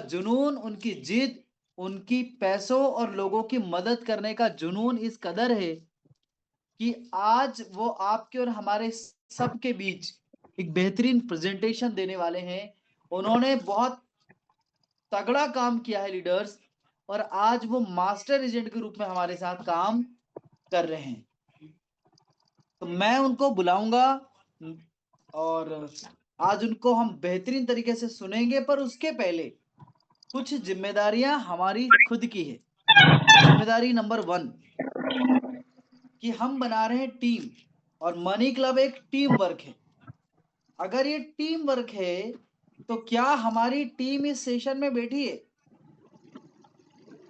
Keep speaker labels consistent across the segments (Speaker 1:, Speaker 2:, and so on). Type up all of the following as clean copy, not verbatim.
Speaker 1: जुनून, उनकी जिद, उनकी पैसों और लोगों की मदद करने का जुनून इस कदर है कि आज वो आपके और हमारे सबके बीच एक बेहतरीन प्रेजेंटेशन देने वाले हैं। उन्होंने बहुत तगड़ा काम किया है लीडर्स, और आज वो मास्टर एजेंट के रूप में हमारे साथ काम कर रहे हैं। तो मैं उनको बुलाऊंगा और आज उनको हम बेहतरीन तरीके से सुनेंगे, पर उसके पहले कुछ जिम्मेदारियां हमारी खुद की है। जिम्मेदारी नंबर 1 कि हम बना रहे हैं टीम, और मनी क्लब एक टीम वर्क है। अगर ये टीम वर्क है तो क्या हमारी टीम इस सेशन में बैठी है?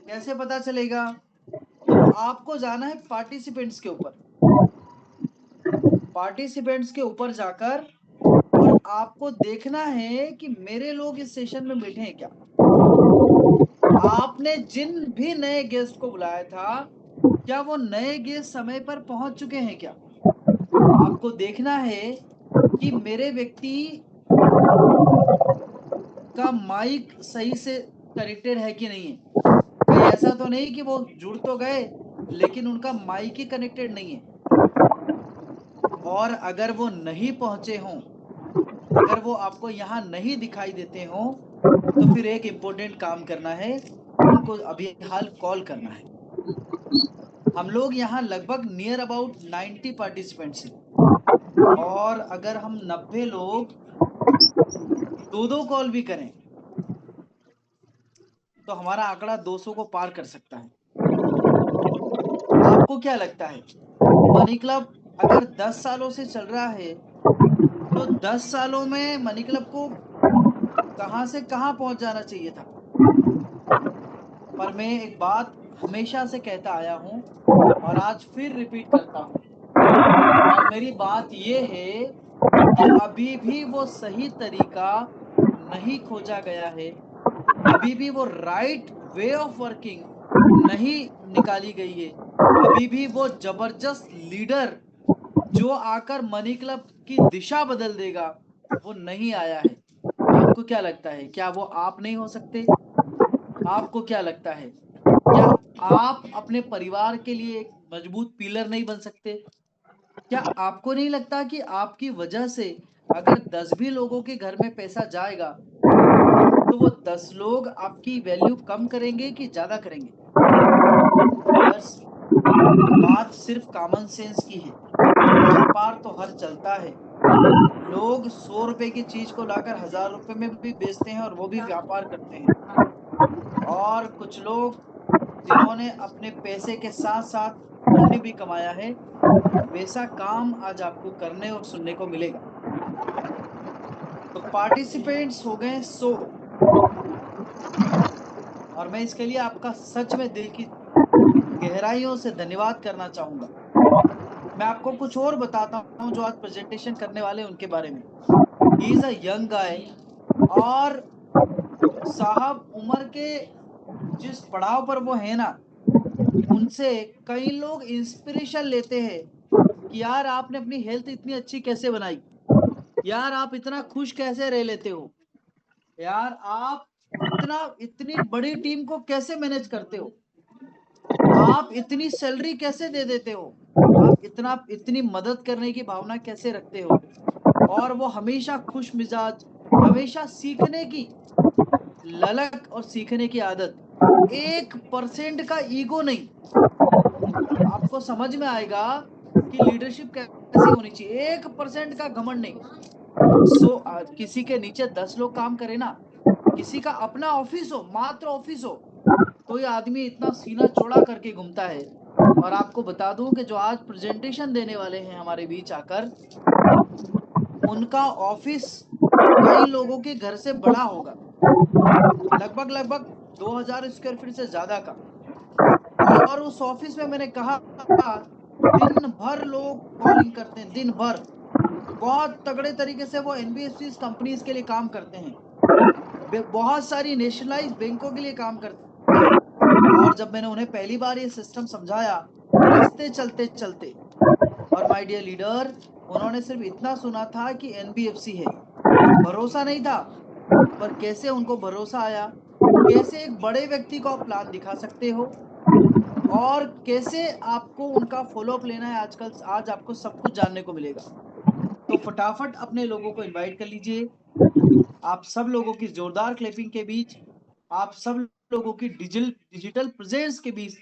Speaker 1: कैसे पता चलेगा? तो आपको जाना है पार्टिसिपेंट्स के ऊपर। पार्टिसिपेंट्स के ऊपर जाकर और आपको देखना है कि मेरे लोग इस सेशन में बैठे हैं क्या। आपने जिन भी नए गेस्ट को बुलाया था, क्या वो नए गेस्ट समय पर पहुंच चुके हैं क्या? आपको देखना है कि मेरे व्यक्ति का माइक सही से कनेक्टेड है कि नहीं है। कहीं ऐसा तो नहीं कि वो जुड़ तो गए लेकिन उनका माइक ही कनेक्टेड नहीं है। और अगर वो नहीं पहुंचे हों, अगर वो आपको यहाँ नहीं दिखाई देते हों, तो फिर एक इम्पोर्टेंट काम करना है, उनको अभी हाल कॉल करना है। हम लोग यहाँ लगभग नियर अबाउट 90 पार्टिसिपेंट्स हैं, और अगर हम 90 लोग 2-2 कॉल भी करें तो हमारा आंकड़ा 200 को पार कर सकता है। आपको क्या लगता है, मनी क्लब अगर 10 सालों से चल रहा है तो 10 सालों में मनी क्लब को कहां से कहां पहुंच जाना चाहिए था? पर मैं एक बात हमेशा से कहता आया हूं और आज फिर रिपीट करता हूं, और मेरी बात ये है कि अभी भी वो सही तरीका नहीं खोजा गया है, अभी भी वो राइट वे ऑफ वर्किंग नहीं निकाली गई है, अभी भी वो जबरदस्त लीडर जो आकर मनी क्लब की दिशा बदल देगा वो नहीं आया है। आपको क्या लगता है, क्या वो आप नहीं हो सकते? आपको क्या लगता है, क्या आप अपने परिवार के लिए एक मजबूत पिलर नहीं बन सकते? क्या आपको नहीं लगता कि आपकी वजह से अगर 10 भी लोगों के घर में पैसा जाएगा तो वो 10 लोग आपकी वैल्यू कम करेंगे कि ज्यादा करेंगे? बस बात सिर्फ कॉमन सेंस की है। व्यापार तो हर चलता है। लोग 100 रुपए की चीज को लाकर 1000 रुपए में भी बेचते हैं और वो भी व्यापार करते हैं। और कुछ लोग जिन्होंने अपने पैसे के साथ साथ पुण्य भी कमाया है, वैसा काम आज आपको करने और सुनने को मिलेगा। तो पार्टिसिपेंट्स हो गए 100, और मैं इसके लिए आपका सच में दिल की गहराइयों से धन्यवाद करना चाहूंगा। मैं आपको कुछ और बताता हूं जो आज प्रेजेंटेशन करने वाले उनके बारे में। He is a young guy, और साहब उम्र के जिस पड़ाव पर वो है ना, उनसे कई लोग इंस्पिरेशन लेते हैं कि यार आपने अपनी हेल्थ इतनी अच्छी कैसे बनाई, यार आप इतना खुश कैसे रह लेते हो, यार आप इतनी बड़ी टीम को कैसे मैनेज करते हो, आप इतनी सैलरी कैसे दे देते हो, आप इतनी मदद करने की भावना कैसे रखते हो, और वो हमेशा खुश मिजाज, हमेशा सीखने की ललक और सीखने की आदत, 1% का ईगो नहीं। आपको समझ में आएगा कि लीडरशिप कैसी होनी चाहिए। 1% का घमंड नहीं। किसी के नीचे 10 लोग काम करे ना, किसी का अपना ऑफिस हो, मात्र ऑफिस हो, तो ये आदमी इतना सीना चौड़ा करके घूमता है। और आपको बता दूं कि जो आज प्रेजेंटेशन देने वाले हैं हमारे बीच आकर, उनका ऑफिस कई लोगों के घर से बड़ा होगा, लगभग लगभग 2000 स्क्वायर फीट से ज्यादा का। और उस ऑफिस में मैंने कहा दिन भर लोग कॉलिंग करते हैं, दिन भर बहुत तगड़े तरीके से वो एनबीएफसी कंपनीज के लिए काम करते हैं, बहुत सारी नेशनलाइज बैंकों के लिए काम करते हैं। और जब मैंने उन्हें पहली बार ये सिस्टम समझाया रास्ते चलते चलते, और माय डियर लीडर, उन्होंने सिर्फ इतना सुना था कि एनबीएफसी है, भरोसा नहीं था पर कैसे उनको भरोसा आया, कैसे एक बड़े व्यक्ति को आप प्लान दिखा सकते हो और कैसे आपको उनका फॉलोअप लेना है आज आपको सब कुछ जानने को मिलेगा। तो फटाफट अपने लोगों को इनवाइट कर लीजिए। आप सब लोगों की जोरदार क्लैपिंग के बीच, आप सब लोगों की डिजिटल प्रेजेंस के बीच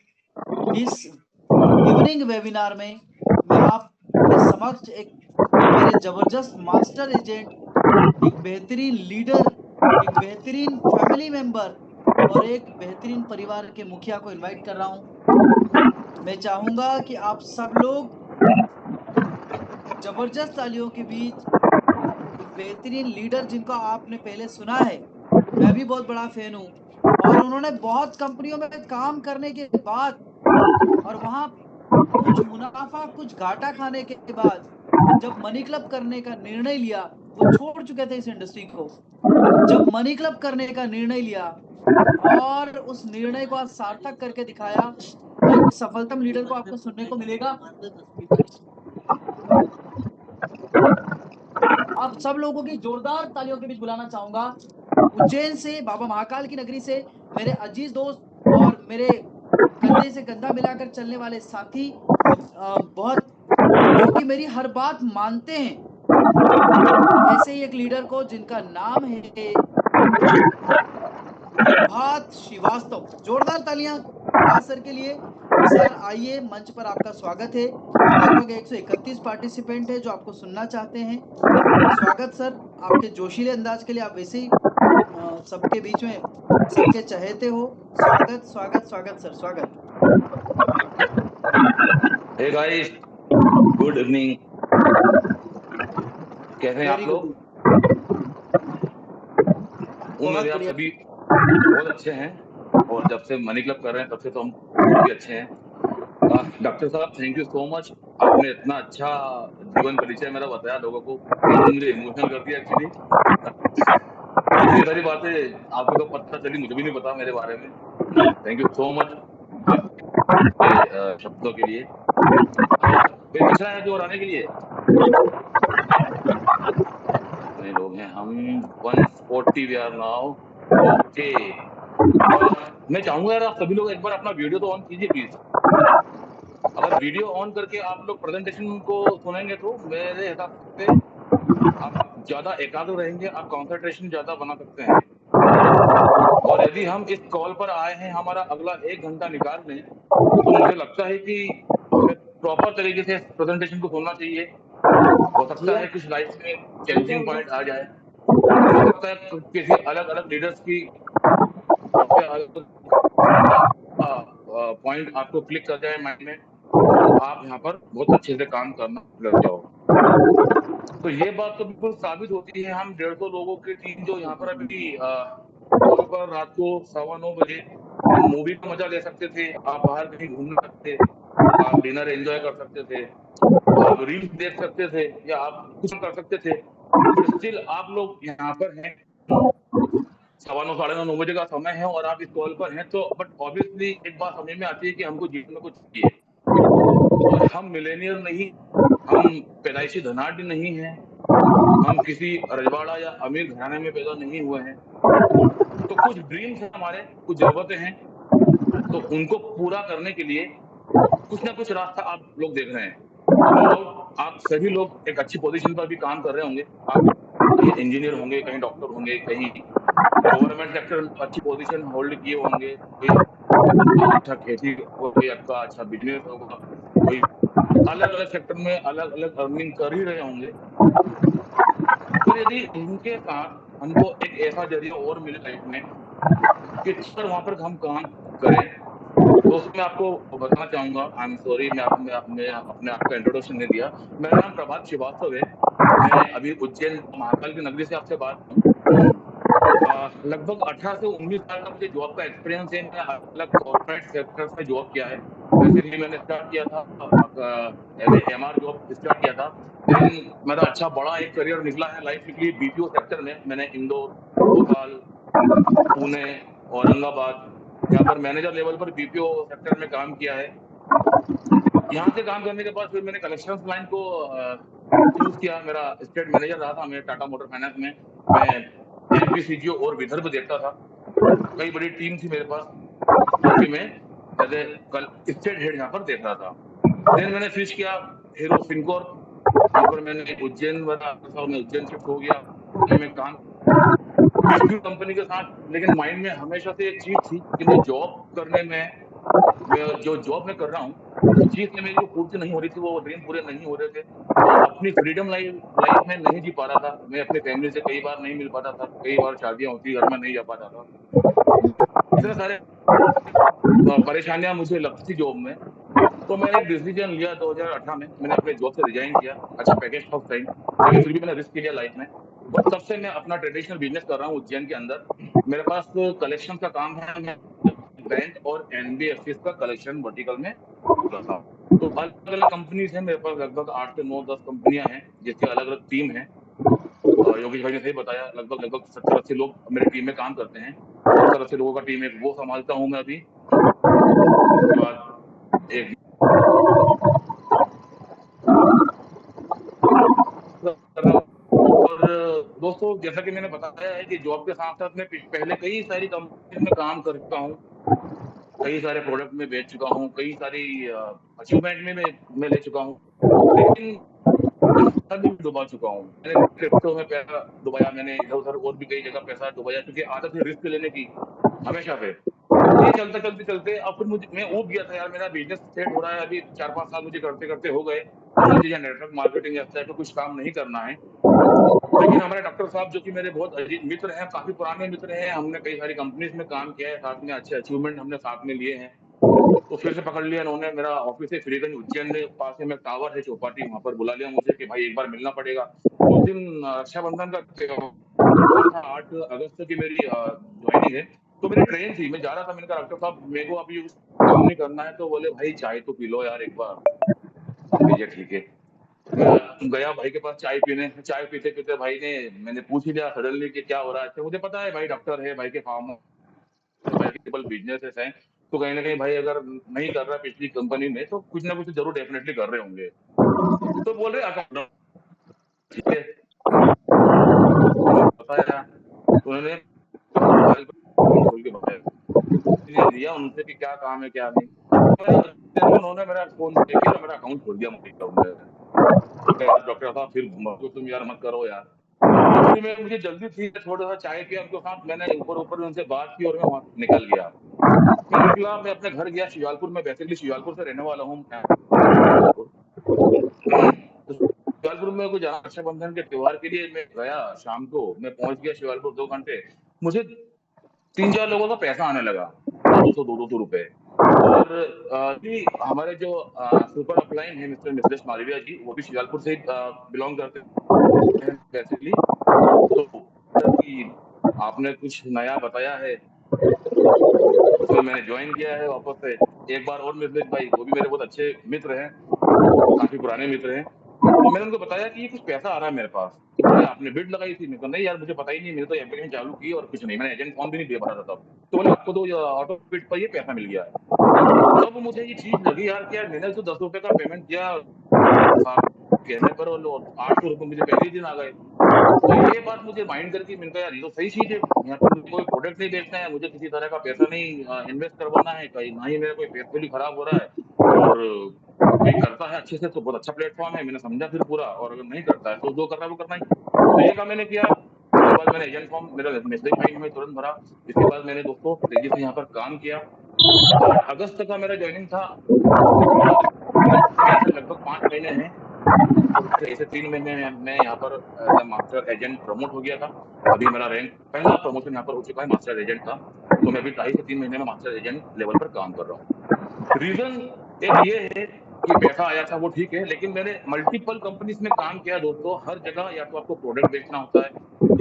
Speaker 1: इस इवनिंग वेबिनार में मैं आपके समक्ष एक मेरे जबरदस्त मास्टर एजेंट, एक बेहतरीन लीडर, एक बेहतरीन फैमिली मेंबर और एक बेहतरीन परिवार के मुखिया को इनवाइट कर रहा हूं। मैं चाहूंगा कि आप सब लोग जबरदस्त तालियों के बीच एक बेहतरीन लीडर जिनका आपने पहले सुना है, मैं भी बहुत बड़ा फैन हूं और उन्होंने बहुत कंपनियों में काम करने के बाद और वहां कुछ मुनाफा कुछ घाटा खाने के बाद जब मनी क्लब करने का निर्णय लिया, वो छोड़ चुके थे इस इंडस्ट्री को, जब मनी क्लब करने का निर्णय लिया और उस निर्णय को आज सार्थक करके दिखाया, तो एक सफलतम लीडर को आपको सुनने को मिलेगा। आप सब लोगों की जोरदार तालियों के बीच बुलाना चाहूंगा उज्जैन से, बाबा महाकाल की नगरी से, मेरे अजीज दोस्त और मेरे कंधे से कंधा मिलाकर चलने वाले साथी, बहुत जो कि मेरी हर बात मानते हैं, ऐसे ही एक लीडर को जिनका नाम है प्रभात श्रीवास्तव। जोरदार तालियां प्रभात सर के लिए। सर आइए, मंच पर आपका स्वागत है। लगभग 131 पार्टिसिपेंट है जो आपको सुनना चाहते हैं। स्वागत सर, आपके जोशीले अंदाज के लिए, आप वैसे ही सबके बीच में सबके चहेते हो। स्वागत स्वागत स्वागत सर, स्वागत।
Speaker 2: Hey guys, good evening. कैसे हैं आप लोग? उम्मीद है आप सभी बहुत अच्छे हैं और जब से मनी क्लब कर रहे हैं तब से तो हम और भी अच्छे हैं। डॉक्टर साहब, थैंक यू सो मच। आपने इतना अच्छा जीवन परिचय मेरा बताया लोगों को, आपने मुझे इमोशनल कर दिया एक्चुअली। इतनी सारी बातें आपको तो पता चली, मुझे भी नहीं पता मेरे बारे में। थैंक यू सो मच आपके शब्दों के लिए। कोई पूछ रहा है जो और आने के लिए? कितने लोग हैं हम? 140 वी आर नाउ। ओके, मैं चाहूंगा यार आप सभी लोग एक बार अपना वीडियो तो ऑन कीजिए प्लीज। अगर वीडियो ऑन करके आप लोग प्रेजेंटेशन को सुनेंगे तो मेरे हिसाब से आप ज्यादा एकाग्र रहेंगे, आप कंसंट्रेशन ज्यादा बना सकते हैं। और यदि हम इस कॉल पर आए हैं हमारा अगला 1 घंटा निकाल लें तो मुझे लगता है कि हमें प्रॉपर तरीके से प्रेजेंटेशन को सुनना चाहिए। हो सकता है कुछ लाइफ में चैलेंजिंग पॉइंट आ जाए, हो सकता है किसी अलग अलग लीडर्स की पॉइंट आपको क्लिक कर जाए माइंड में, तो आप यहाँ पर बहुत अच्छे से काम करना लग जाओ। तो ये बात तो बिल्कुल साबित होती है। हम 150 लोगों की टीम जो यहाँ पर अभी कॉल पर रात को 9:15 बजे हम मूवी का मजा ले सकते थे, आप बाहर कहीं घूमने सकते, आप डिनर एंजॉय कर सकते थे, आप रील्स देख सकते थे या आप कुछ कर सकते थे, बट स्टिल आप लोग यहाँ पर हैं। 9:15 9:30 बजे का समय है और आप इस कॉल पर हैं, तो बट ऑब्वियसली एक बात समझ में आती है कि हमको जीवन में कुछ चाहिए। और हम मिलेनियर नहीं, हम पैदाइशी धनाढ्य नहीं हैं, हम किसी रजवाड़ा या अमीर घराने में पैदा नहीं हुए हैं। तो कुछ ड्रीम्स हैं हमारे, कुछ जरूरतें हैं, तो उनको पूरा करने के लिए कुछ ना कुछ रास्ता आप लोग देख रहे हैं। नो डाउट आप सभी लोग एक अच्छी पोजीशन पर भी काम कर रहे होंगे। आप कहीं इंजीनियर होंगे, कहीं डॉक्टर होंगे, कहीं गवर्नमेंट सेक्टर में अच्छी पोजीशन होल्ड किए होंगे, कोई अच्छा खेती कोई आपका अच्छा बिजनेस होगा, कोई अलग अलग सेक्टर में अलग अलग अर्निंग कर ही रहे होंगे। पर यदि इनके साथ हमको एक ऐसा जरिया और मिले लाइफ में कि अगर वहां पर हम काम करें, तो उसमें आपको बताना चाहूंगा, आई एम सॉरी मैं अपने आप का इंट्रोडक्शन नहीं दिया। मेरा नाम प्रभात श्रीवास्तव है। मैं अभी उज्जैन महाकाल की नगरी से आपसे बात हूँ। लगभग 18 से 19 साल का मुझे जॉब का एक्सपीरियंस है। मैं अलग कॉर्पोरेट सेक्टर में जॉब किया है। बेसिकली मैंने स्टार्ट किया था as a MR job start किया था। देन मेरा अच्छा बड़ा एक करियर निकला है लाइफ निकली बीपीओ सेक्टर में। मैंने इंदौर, भोपाल, पुणे, औरंगाबाद, यहाँ पर मैनेजर लेवल पर बीपीओ सेक्टर में काम किया है। यहाँ से काम करने के बाद फिर मैंने कलेक्शन लाइन को चूज किया। मेरा स्टेट मैनेजर रहा था मैं टाटा मोटर फाइनेंस में। मैं एमपी, सीजीओ और विदर्भ देखता था। कई बड़ी टीम थी मेरे पास, जो कि मैं एज ए स्टेट हेड यहाँ पर देख रहा था। देन मैंने स्विच किया हीरो फिनकोर, वहां पर मैंने उज्जैन वाला मैं उज्जैन शिफ्ट हो गया। वहीं मैं काम किसी कंपनी के साथ, लेकिन माइंड में हमेशा से एक चीज थी कि मैं जॉब करने में, मैं जो जॉब में कर रहा हूँ उस चीज में मेरी जो पूर्ति नहीं हो रही थी, वो ड्रीम पूरे नहीं हो रहे थे, और अपनी फ्रीडम लाइफ में नहीं जी पा रहा था। मैं अपनी फैमिली से कई बार नहीं मिल पाता था, कई बार शादियां होती घर में नहीं जा पाता था। इतने सारे परेशानियां मुझे लगती थी जॉब में। तो मैंने एक डिसीजन लिया 2018 में, मैंने अपने जॉब से रिजाइन किया। अच्छा पैकेज था उस टाइम, लेकिन फिर भी मैंने रिस्क किया लाइफ में। और तब से मैं अपना ट्रेडिशनल बिजनेस कर रहा हूँ उज्जैन के अंदर। मेरे पास कलेक्शन का काम है, मैं बैंक और एनबीएफसी का कलेक्शन वर्टिकल में करता हूँ। तो अलग अलग कंपनीज हैं मेरे पास, लगभग 8 से 9 10 कंपनियां हैं जिसके अलग अलग टीम है। योगेश भाई ने सही बताया, लगभग लगभग 70-80 लोग मेरी टीम में काम करते हैं। 70-80 लोगों का टीम है, वो संभालता हूँ मैं अभी। उसके बाद एक कर रहा हूँ। और दोस्तों, जैसा कि मैंने बताया है कि जॉब के साथ साथ मैं पहले कई सारी कंपनी में काम कर चुका हूँ, कई सारे प्रोडक्ट में बेच चुका हूँ, कई सारी अचीवमेंट में मैं ले चुका हूँ, लेकिन पैसा भी डुबा चुका हूँ। मैंने क्रिप्टो में पैसा डुबाया, मैंने इधर उधर और भी कई जगह पैसा डुबाया, क्योंकि आदत है रिस्क लेने की हमेशा से। तो ये चलते चलते चलते अब फिर मैं ऊब गया था यार, मेरा बिजनेस सेट हो रहा है, अभी 4-5 साल मुझे करते करते हो गए, और मुझे यहाँ नेटवर्क मार्केटिंग या तो कुछ काम नहीं करना है। लेकिन हमारे डॉक्टर साहब, जो कि मेरे बहुत अजीज मित्र हैं, काफी पुराने मित्र हैं, हमने कई सारी कंपनीज में काम किया है साथ में, अच्छे अचीवमेंट हमने साथ में लिए हैं। तो फिर से पकड़ लिया इन्होंने, मेरा ऑफिस है फ्रीगंज उज्जैन में, पास में टावर है चौपाटी, वहां पर बुला लिया मुझे कि भाई एक बार मिलना पड़ेगा। उस दिन रक्षाबंधन का त्योहार था, 8 अगस्त की मेरी ज्वाइनिंग है। तो मेरी ट्रेन थी, मैं जा रहा था, मैंने कहा डॉक्टर साहब मेरे को अभी काम नहीं करना है, तो बोले भाई चाय तो पी लो यार एक बार। भैया ठीक है, मैं गया भाई के पास चाय पीने। चाय पीते पीते भाई ने, मैंने पूछ ही लिया सडनली कि क्या हो रहा है। अच्छा, मुझे पता है भाई डॉक्टर है, भाई के फार्म मल्टीपल बिजनेसेस हैं, तो कहीं ना कहीं भाई अगर नहीं कर रहा पिछली कंपनी में, तो कुछ ना कुछ जरूर डेफिनेटली कर रहे होंगे। तो बोल रहे अकाउंट, ठीक है, उन्होंने बताया, तो उन्होंने मोबाइल पर अकाउंट खोल के बताया दिया उनसे कि क्या काम है क्या नहीं। देर में उन्होंने मेरा फोन पे किया और मेरा अकाउंट खोल दिया मोबाइल अकाउंट में। डॉक्टर साहब फिर तुम यार मत करो यार। तो फिर मुझे जल्दी थी, थोड़ा सा चाय पिया उनके साथ, मैंने ऊपर ऊपर उनसे बात की और मैं वहां निकल गया। मैं निकला, मैं अपने घर गया शिवालपुर में, बेसिकली शिवालपुर से रहने वाला हूँ शिवालपुर। तो शिवालपुर में कुछ रक्षाबंधन के त्योहार के लिए मैं गया, शाम को मैं पहुंच गया शिवालपुर 2 घंटे। मुझे 3-4 लोगों का पैसा आने लगा, 200-200 रुपए। और हमारे जो सुपर अपलाइन है मिस्टर मिथिलेश मालविया जी, वो भी शिवालपुर से बिलोंग करते हैं बेसिकली। तो कि आपने कुछ नया बताया है, उसमें मैंने ज्वाइन किया है वापस से। एक बार और मिथिलेश भाई, वो भी मेरे बहुत अच्छे मित्र हैं, काफी पुराने मित्र हैं। तो मैंने उनको बताया कि ये कुछ पैसा आ रहा है मेरे पास। तो बोले आपने बिड लगाई थी? मैं कहा नहीं यार मुझे पता ही नहीं, मैंने तो एप्लीकेशन चालू की और कुछ नहीं, मैंने एजेंट फॉर्म भी नहीं दे पा रहा था तब। तो बोले आपको तो ऑटो बिड पर ये पैसा मिल गया है। तब मुझे ये चीज लगी यार कि यार मैंने तो 10 रुपए का पेमेंट किया साहब कहने पर, और 800 रुपए मुझे पहले ही दिन आ गए। तो ये बात मुझे माइंड करके मैंने कहा यार ये तो सही चीज है, यहाँ पर मुझे कोई प्रोडक्ट नहीं बेचना है, मुझे किसी तरह का पैसा नहीं इन्वेस्ट करवाना है, कहीं ना ही मेरा कोई पेट खराब हो रहा है। और कोई करता है अच्छे से तो बहुत अच्छा प्लेटफॉर्म है, मैंने समझा फिर पूरा, और अगर नहीं करता है तो जो कर रहा है वो करना ही। तो ये काम मैंने किया। इसके बाद मैंने एजेंट फॉर्म, मेरा मैसेज फाइन में तुरंत भरा। इसके बाद मैंने दोस्तों तेजी से यहाँ पर काम किया। 8 अगस्त तक का मेरा ज्वाइनिंग था, और ऐसे लगभग 5 महीने हैं। और ऐसे 3 महीने में मैं यहाँ पर as a master agent promote हो गया था। अभी मेरा रैंक पहला प्रमोशन यहाँ पर हो चुका है, मास्टर एजेंट का। तो मैं अभी 2.5 से 3 महीने में मास्टर एजेंट लेवल पर काम कर रहा हूँ। रीजन एक ये है कि पैसा आया था वो ठीक है, लेकिन मैंने मल्टीपल कंपनीज में काम किया दोस्तों। हर जगह या तो आपको प्रोडक्ट बेचना होता है,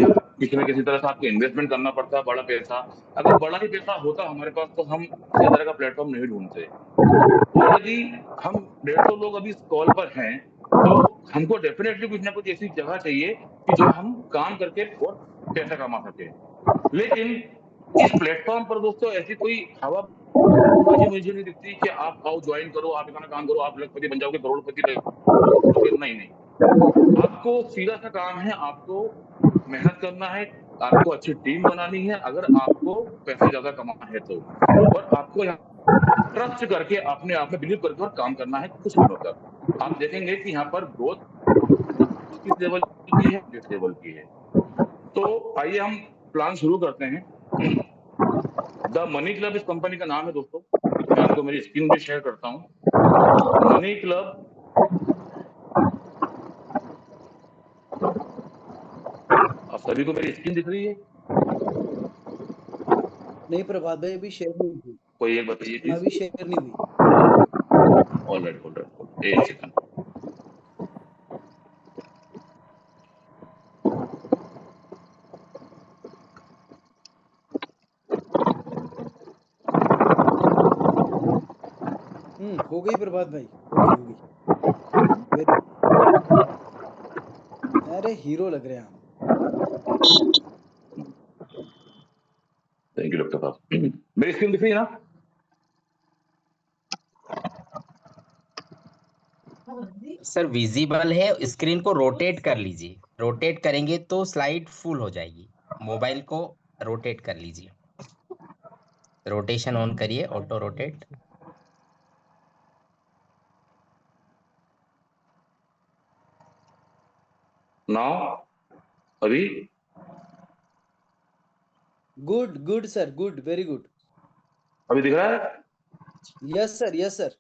Speaker 2: या किसी न किसी तरह से आपको इन्वेस्टमेंट करना पड़ता है बड़ा पैसा। अगर बड़ा ही पैसा होता हमारे पास तो हम किसी तरह का प्लेटफॉर्म नहीं ढूंढते। और यदि हम 150 लोग अभी इस कॉल पर हैं, तो हमको डेफिनेटली कुछ ना कुछ ऐसी जगह चाहिए कि जो हम काम करके और पैसा कमा सके। लेकिन इस प्लेटफॉर्म पर दोस्तों ऐसी कोई हवा बाजी मुझे नहीं दिखती कि आप आओ ज्वाइन करो, आप इतना काम करो, आप लखपति बन जाओगे, करोड़पति बनोगे। नहीं नहीं, आपको सीधा सा काम है, आपको मेहनत करना है, आपको अच्छी टीम बनानी है अगर आपको पैसे ज्यादा कमाना है तो, और आपको यहाँ ट्रस्ट करके अपने आप में बिलीव करके और काम करना है कुछ दिनों तक। आप देखेंगे कि यहाँ पर ग्रोथ किस लेवल की है, किस लेवल की है। तो आइए हम प्लान शुरू करते हैं। द मनी क्लब इस कंपनी का नाम है दोस्तों। मैं आपको मेरी स्क्रीन भी शेयर करता हूँ। मनी क्लब, आप सभी को मेरी स्क्रीन दिख रही है?
Speaker 1: नहीं प्रभात भाई, अभी शेयर नहीं हुई।
Speaker 2: कोई एक बताइए प्लीज।
Speaker 1: अभी शेयर नहीं हुई।
Speaker 2: ऑलराइट, एक सेकंड।
Speaker 1: हो गई प्रभात भाई, होगी। वेरी, अरे हीरो लग रहे हैं आप।
Speaker 2: थैंक यू डॉक्टर साहब। मेरी स्क्रीन दिख रही है ना?
Speaker 3: सर विजिबल है, स्क्रीन को रोटेट कर लीजिए। रोटेट करेंगे तो स्लाइड फुल हो जाएगी। मोबाइल को रोटेट कर लीजिए। रोटेशन ऑन करिए, ऑटो रोटेट।
Speaker 2: नाउ, अभी
Speaker 1: good sir, good, very good.
Speaker 2: अभी दिख रहा है?
Speaker 1: Yes sir, yes sir.